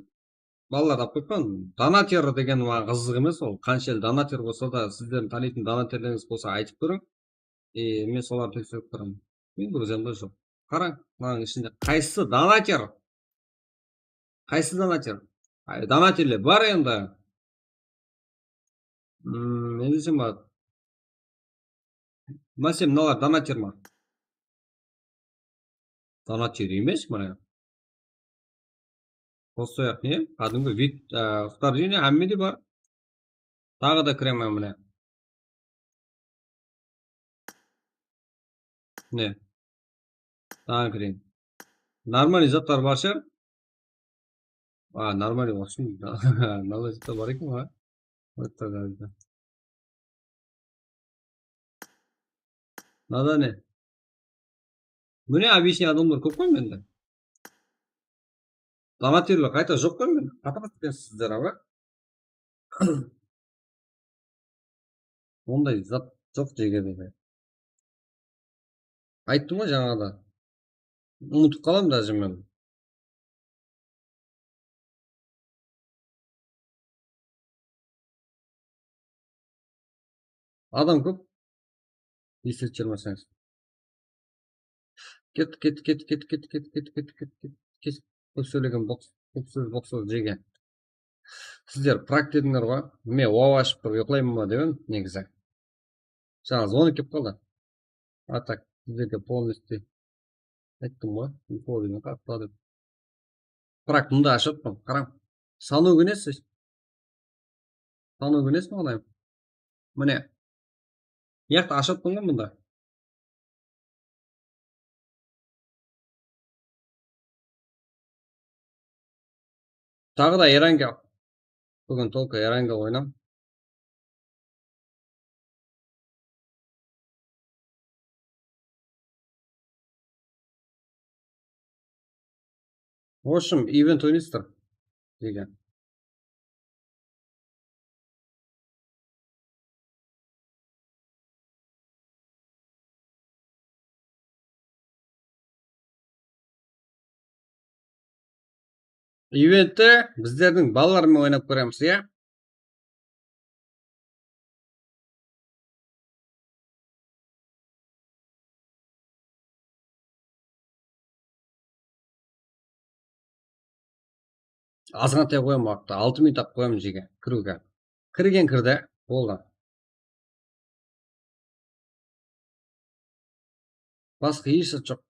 балалар тап қойыппын. Донатер деген маған қызық емес ол. Қанша донатер болса да, сіздердің танитын донатерлеріңіз болса айтып көрің. Мен соларды тексеріп көремін. Мен друзьямда жоқ. Қараң, мынаның ішінде қайсысы донатер? Қайсысы донатер? Донатерлер бар енді. Не десем бар? Мәсе мыналар донатер ма? Донатер емес мына. Қосаяқ не? Кәдімгі вторжение әммеде бар. Тағы да кіремін мына. Не? Тағы кірейін. Нормальный заттар бар шығар. Нормально болчу. Мындай заттар бар экен го. Надо не? Міне объяснение адамдар көп қой менде. Драматерлер қайта жоқ қой мен. Қатырып кеткенсіздер аға. Ондай зат жоқ жегенде. Айттым ғой жаңағыда. Ұмытып қаламын даже мен. Адам көп. Есет жырмасаңыз. Кет. Көп сөйлеген көп сөз жеген. Сіздер прак дедіңдер ғой. Мен уау ашып тұрып ұйықтаймын ба деп едім негізі. Жаңа звонок келіп қалды. А так, сіздерге полностью айттым ғой. Ұйқы деген қатты деп. Прак мұнда ашыппын. Қарам. Сану көнесіз. Сану көнесің олайым. Міне. Яқты ашыппын ғой мұнда. Тағы да Эрангел. Бүгін толқа Эрангел ойнам. В общем, ивент ойнайсыздар деген. Ивентті біздердің балалармен ойнап көреміз, иә? Азғантай қоям уақытта. 6 минут ақ қоям жеге. Кіруге. Кірген кірді. Болды. Басқа еш зат жоқ.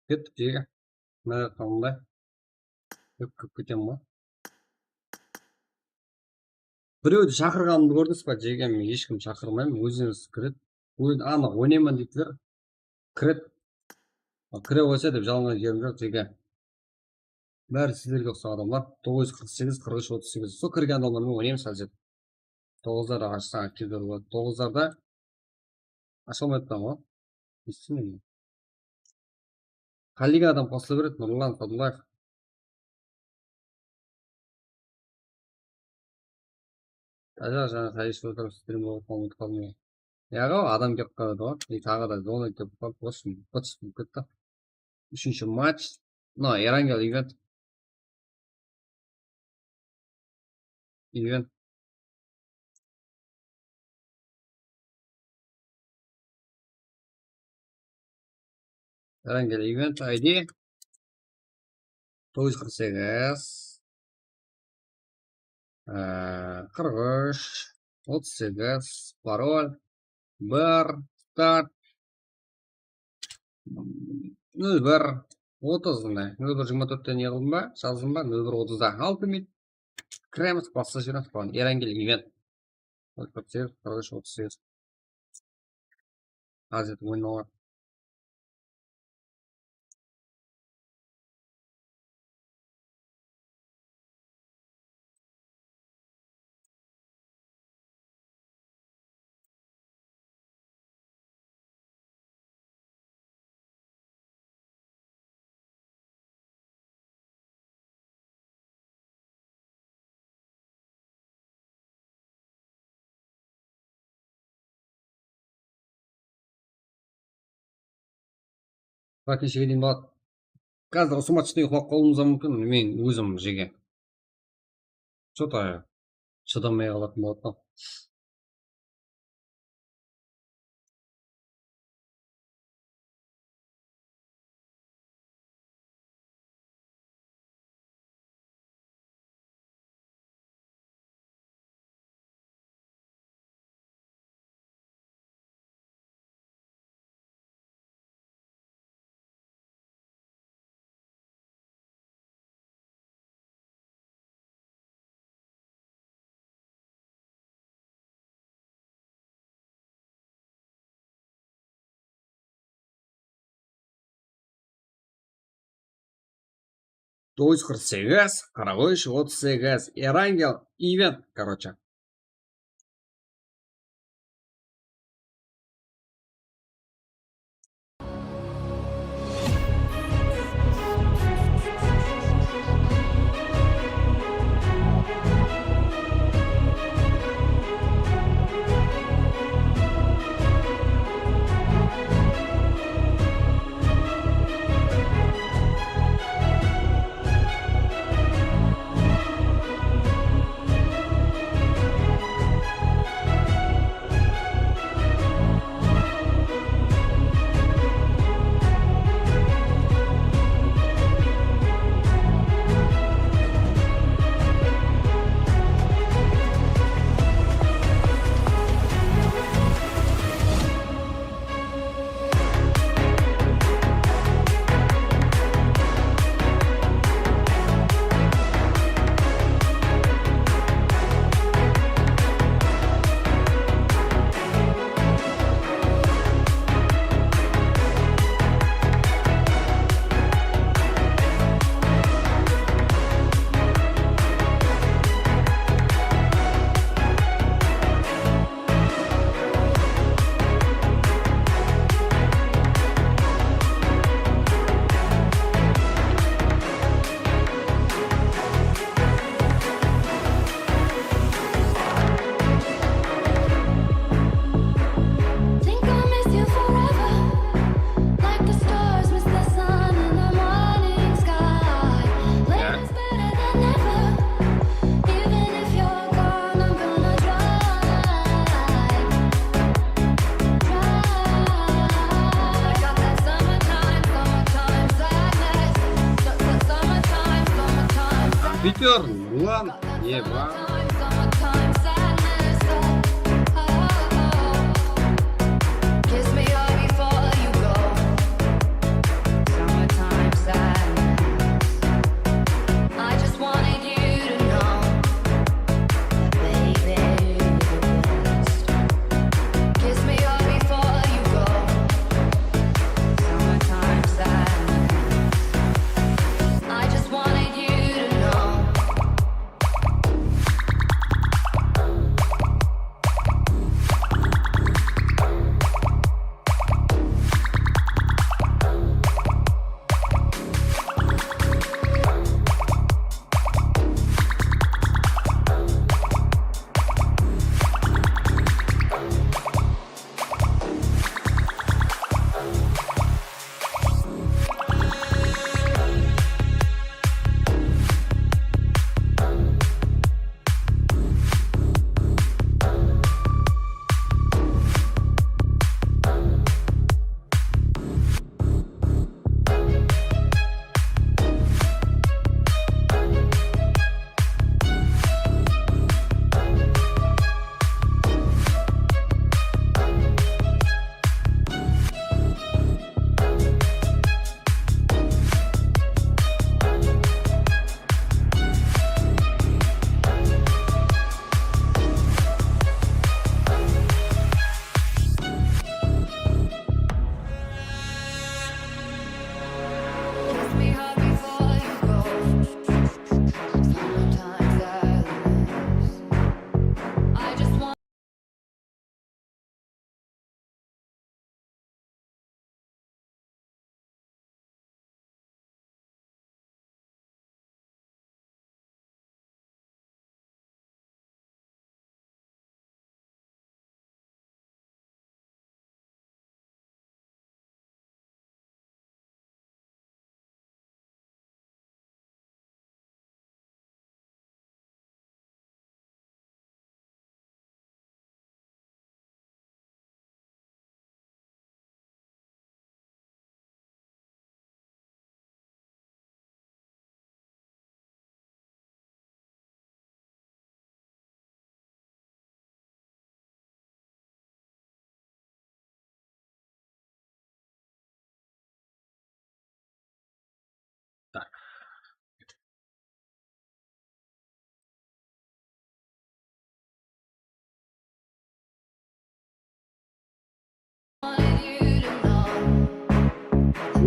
Кеттік жеге. Мына қаңдай. Көп кетем ба? Біреуді шақырғанымды көрдіңіз ба? Жеге мен ешкім шақырмаймын. Өзіңіз кіреді. Анық ойнаймын дейтілер. Кіреді. Кіре қойса деп жалынған жерім жоқ жеге. Бәрі сіздерге ұқсаған адамдар. 948, 43, 38. Сол кірген адамдармен ойнаймыз қазір. 9-зарда ашсаң активдер болады. 9-зарда аша алмайтын ғой. Естімеймін. Қалиға адам қосыла береді. Нұрлан Қадылаев. Жаңа сәйішті отырып сіздермен болып қалмайды қалмай. Яға адам кеп қалады ғой. Тағы да зона кеп қалып қосым кетті. Үшінші матч. Эрангел ивент. Эрангел ивент ID 948 43 38 пароль 1 старт 01 30-ны 01-24-те не қылдым ба? Жаздым ба? 01-30-да 6 минут кіреміз басқа жерден тұрған Эрангел ивент 43 38 азет ойналар. Кешеге дейін болады. Қазір осы матчта ұйықтап қалуымыз мүмкін. Мен өзім жеге. Что-то Чыдамай қалатын болады. Дойс 48, Қарағойш 38, Эрангел, Ивент, короче. Think I'll miss you forever, like the stars miss the sun in the morning sky. Later's better than never, even if you're gone, I'm gonna try. I got that summertime sadness, summertime sadness. Питер, Лан, еба. Summertime sadness. Kiss me all before you go. Summertime sadness. I just wanted you to know that, baby, you're the best. Kiss me all before you go. Summertime sadness. I just wanted you to know.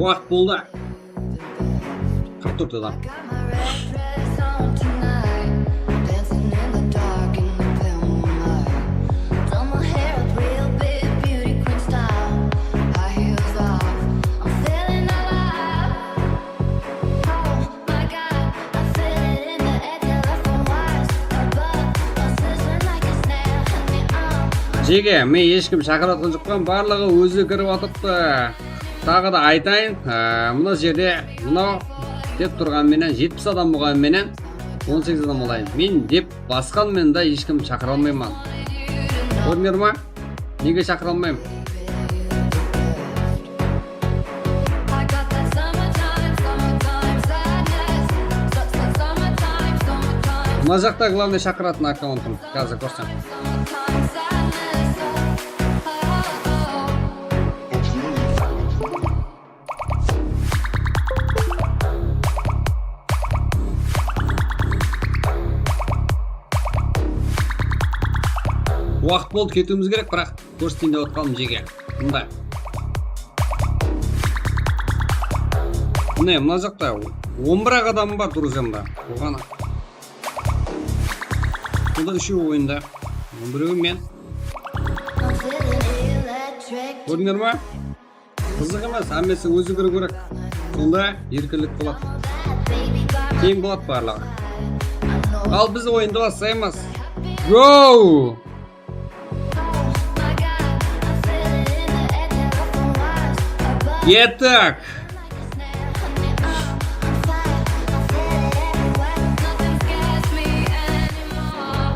Уақыт болды. 44 адам. Got my red dress on tonight, dancing in the dark in the pale moonlight. Done my hair up real big, beauty queen style. High heels off, I'm feeling alive. Oh my God, I feel it in the air, telephone wires above, I'm sizzling like a snail. Help me on. Жеге, мен ешкім шақыратқан жоқпын, барлығы өзі кіріп отырыпты. Тағы да айтайын, мына жерде мынау деп тұрғанменен 70 адам болғанменен 18 адам болайын. Мен деп басқанмен да ешкім шақыра алмаймын. Көрдіңдер ма? Неге шақыра алмаймын? I got that summertime sadness. Summertime sadness. Мына жақта главный шақыратын аккаунтым. Қазір көрсем. Summertime sadness. Уақыт болды, кетуіміз керек, бірақ көрсетейін деп отқаным жеге. Мында. Міне, мына жақта 11 адам бар, друзьямда. Оған. Бұл үшеуі ойында. Біреуі мен. I'm feeling electric. Көрдіңдер ма? Қызық емес, әмесі өзі кіру керек. Сонда еркіндік болады. Baby got Кейін болады барлығы. Ал біз ойынды бастаймыз. Гоу! my God. I feel it in the air, telephone wires above. Кеттік! Like a snail, help me on. I'm fire, I feel it everywhere. Nothing scares me anymore.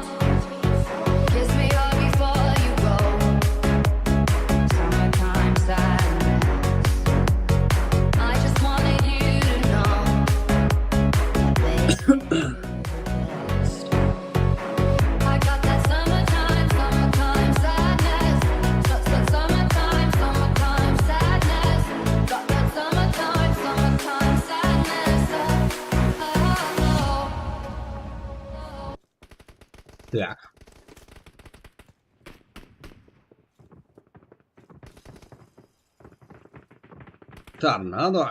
Kiss me hard before you go. Summertime sadness. I just wanted you to know, baby. I got that summertime sadness. Summertime sadness. Got that summertime sadness. Так. Торнадо.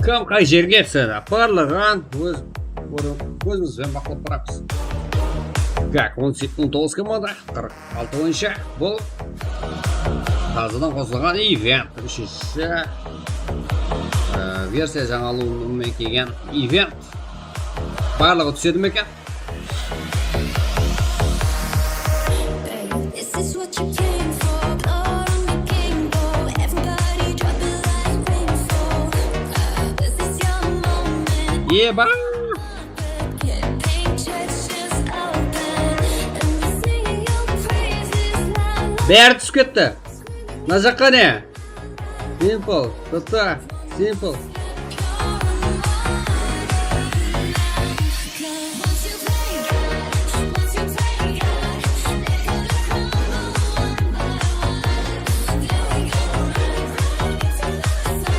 Кім қай жерге түседі? Барлығын көзімізбен бақылап барамыз. Как 19 команда 46 ойыншы. Бұл тазадан қосылған ивент. Үшінші версия жаңалуымен келген ивент. Барлығы түседі ме екен? This is what you came for. Blood on the keyboard. Everybody drop it like rainfall. This is your moment. Еба! Get paint just open. And we're singing your praises now. Бәрі түсіп кетті. Мына жаққа не? Simple, тота, simple. Once you play God, once you play God, they're gonna crumble one by one. Then we go right into the sun.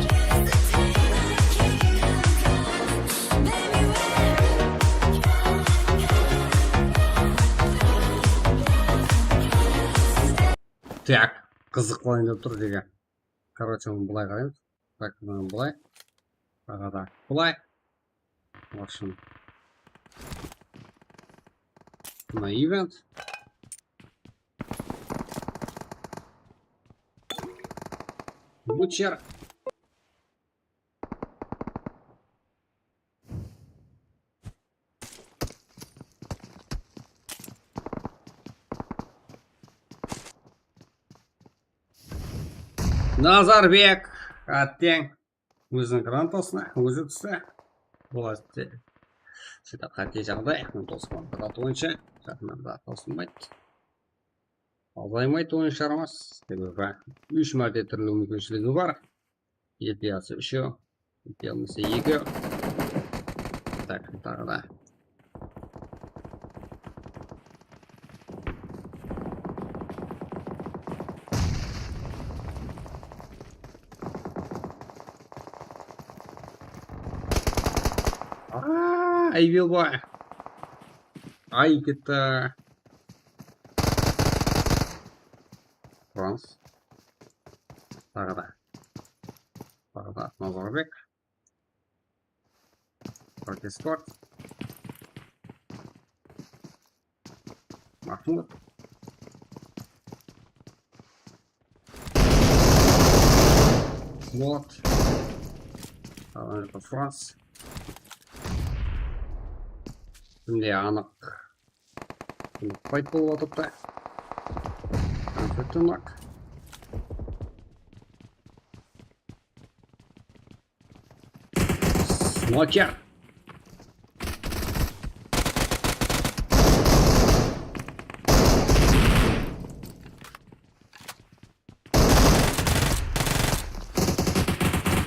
Here's the day like kingdom come. Baby, Так, қызық ойында тұр деген. Короче, оны былай қараймыз. Так, былай. Ағада былай. В общем. На ивент. Бучер. Назарбек. Аттең. өзінің гранатасына өзі түсті. Болады. Сөйтіп қате жағдай. Тосқан қыраты ойынша жақыннан да тосылмайды. Азаймайды ойын шығармас. Себебі 3 мәрте тірілу мүмкіншілігі бар. Епиясы 3, епиямысы 2. Так, тағы да. Айвил бай. Ай, кетті. Франс. Тағы да. Тағы да Назарбек. Протестор. Махмуд. Вот. Это Франс. Şimdi anıq. Fight болып отырды. Конфеттінак. Смокер.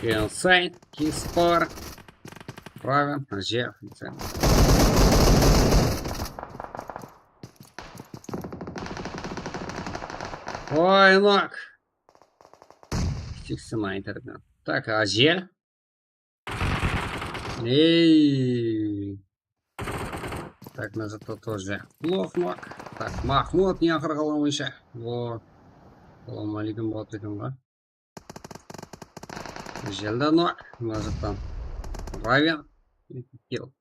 Инсайд, Киспар. Правильно, Жеф. Ой, ног. Фиксина интернет. Так, Азе. Эй. Так, на зато тоже плох ног. Так, Махмуд не охрагал выше. Вот. Салам алейкум, вот этим, да? Желда ног. На зато. Равен. Килл.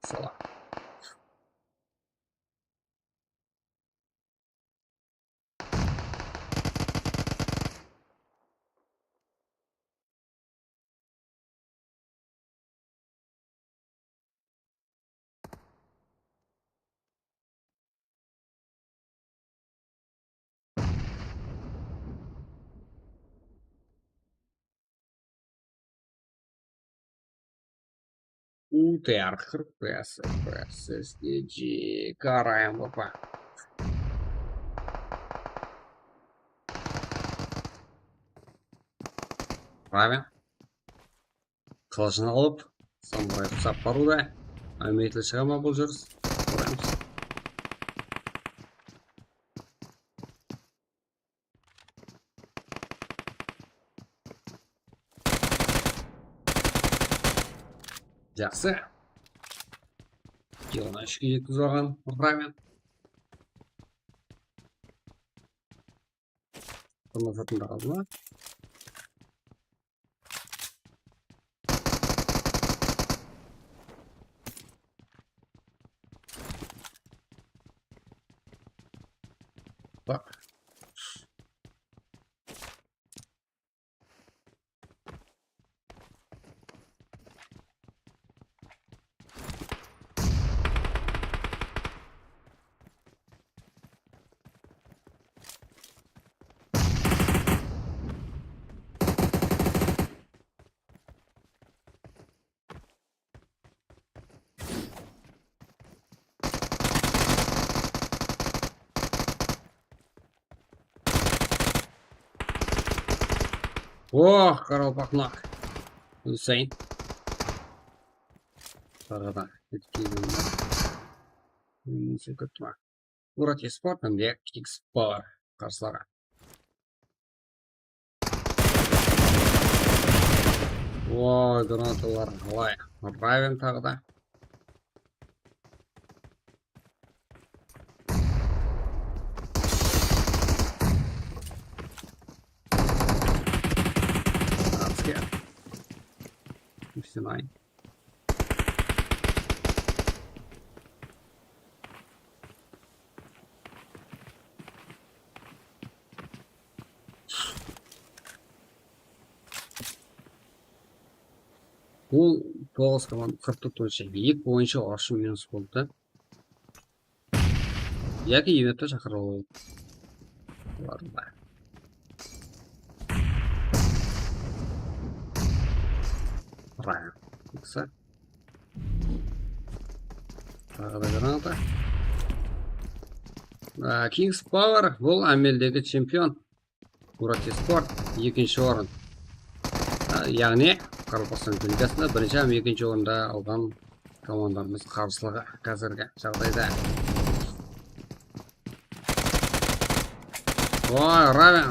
Салам. УТР, ХРПС, СДГ, караем ВП. Правильно. Қылышын алып, самурай құсап баруда. Әметлі шығама бұл жүріс. Көреміз. Жақсы. Килона 3-ге жеткізіп алған Рамен. Бұны сыртында қалды ма? Так. О, Қаралпақнақ. Үсейн. Тағыда. Несі күтті. Мұрат Еспорт, әмде Кикспар. Қарсыларға. Ой, гранаталар қалай. Равен тағыда. Синай. Ол 9 команда 44 бойынша 2 бойынша ашу минус болды. Яки ивентті шақыру оларды. Райан. Жақсы. Тағы да граната. Kings Power бұл әмелдегі чемпион. Мурат Спорт екінші орын. Яғни Қазақстан Республикасында бірінші һәм екінші орында алған командамыз қарсылығы қазіргі жағдайда. Ой, Равен.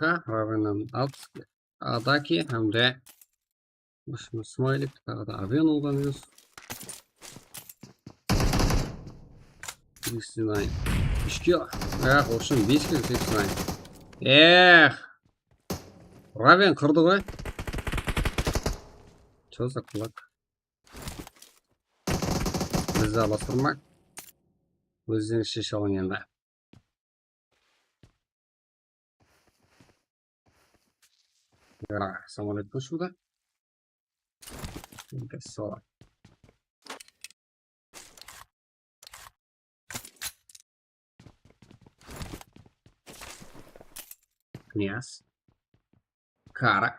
Равеннан атаки һәмдә смайлик тағы да авен olған өз. 69. 3-ке. Қошын 5-ке 89. Равен қырды ғой. Чо за кулак. Бізді аластырмақ. Өзден шеше алың енді. Самолет көшуді. Сола. Князь. Кара.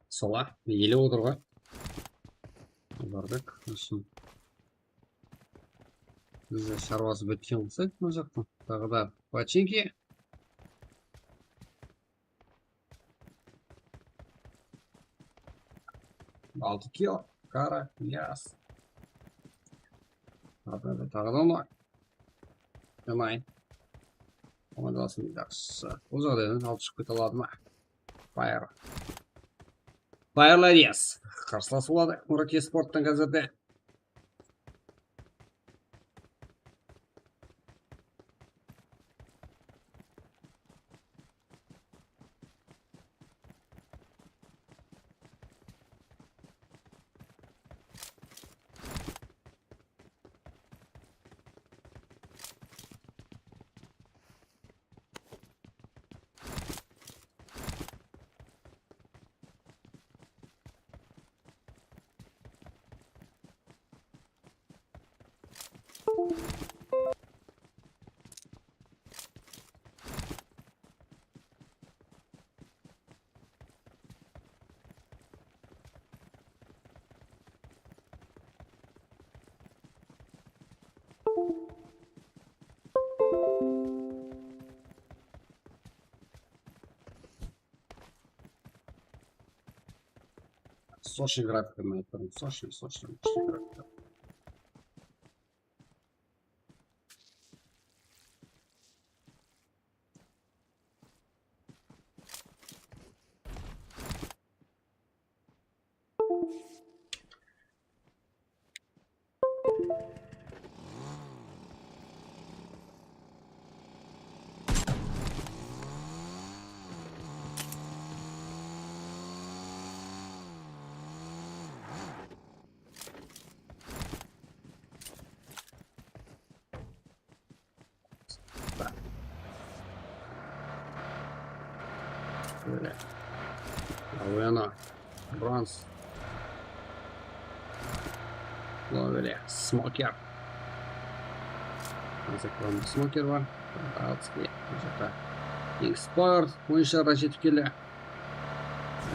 Сола. Еле отыр ғой. Бардық. Бізде шаруасы біткен болса, мына жақтан. Тағы да починки. Алты кило. Кара. Яс. Тағы да оңай. Оңай. Командаласын жақсы. Бұл жағдайдан алып шығып кете алады ма? Файр. Файрлар ес. Қарсыласы болады. Мурат Спорттан қазірде. Сочи графика на этом. Сочи графика. Böyle. Alvena. Bronz. Böyle. Smoker. Называем смокер var. Altı Export. Oyuncular raketükeli.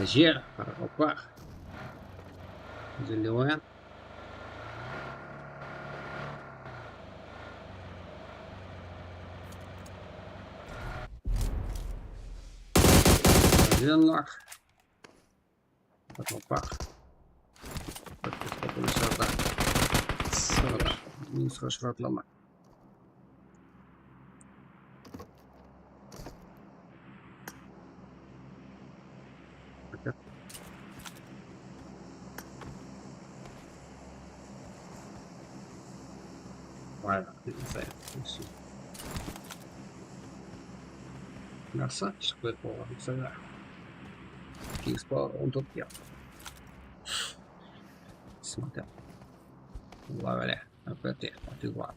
Ajel. Опа. Зеленая. Зеленак. Опа. Минус шратлама. Ладно, Merci, je peux pour ça. Kings Power, on top hier. Смотря. Voilà, un peu terre, tu vois.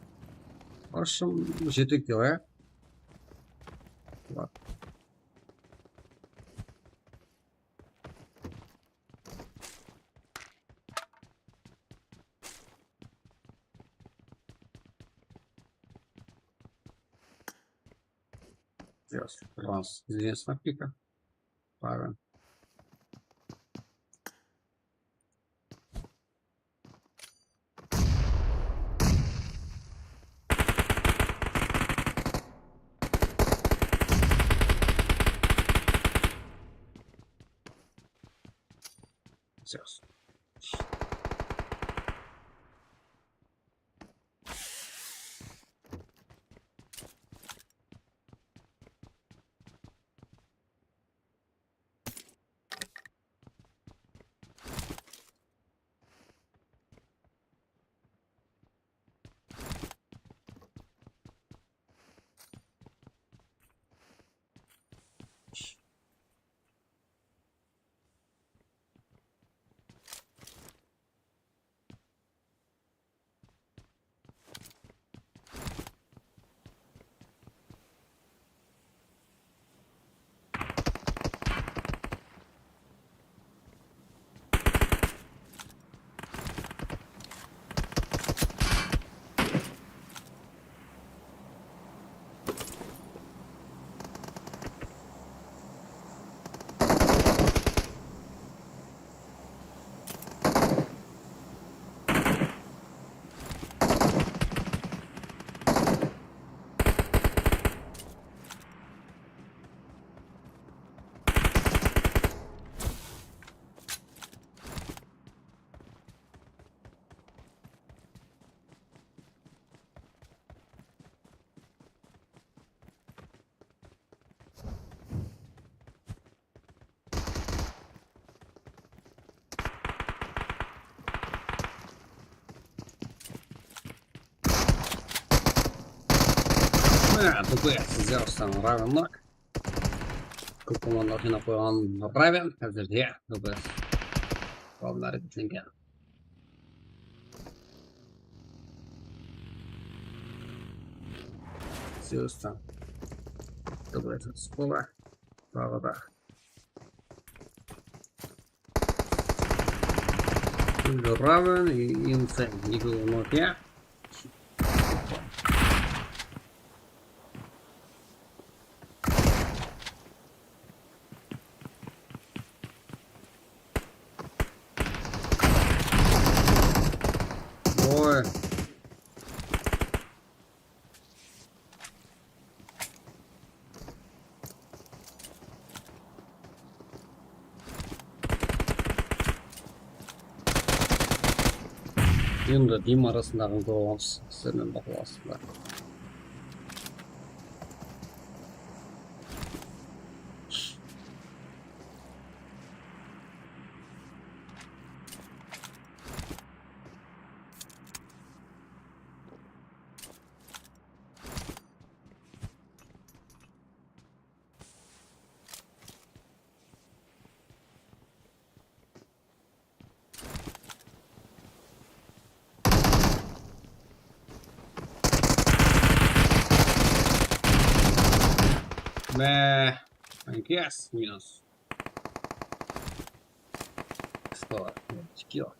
Franchement, j'étais curieux. Voilà. Сейчас. Раз. Здесь напика. Правильно. Сейчас. ДПС взял сам равенок. Купуман жинап қойған равен әзірге ДПС балдар етілген. Сюстан ДПС скола правда. Равен и инсен никого Ой. Енді Дим арасындағы голландс сіздермен бақыласыңдар. Yes, минус. Что? Скилл.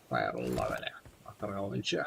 Фаер лавели. Оторвал ничего.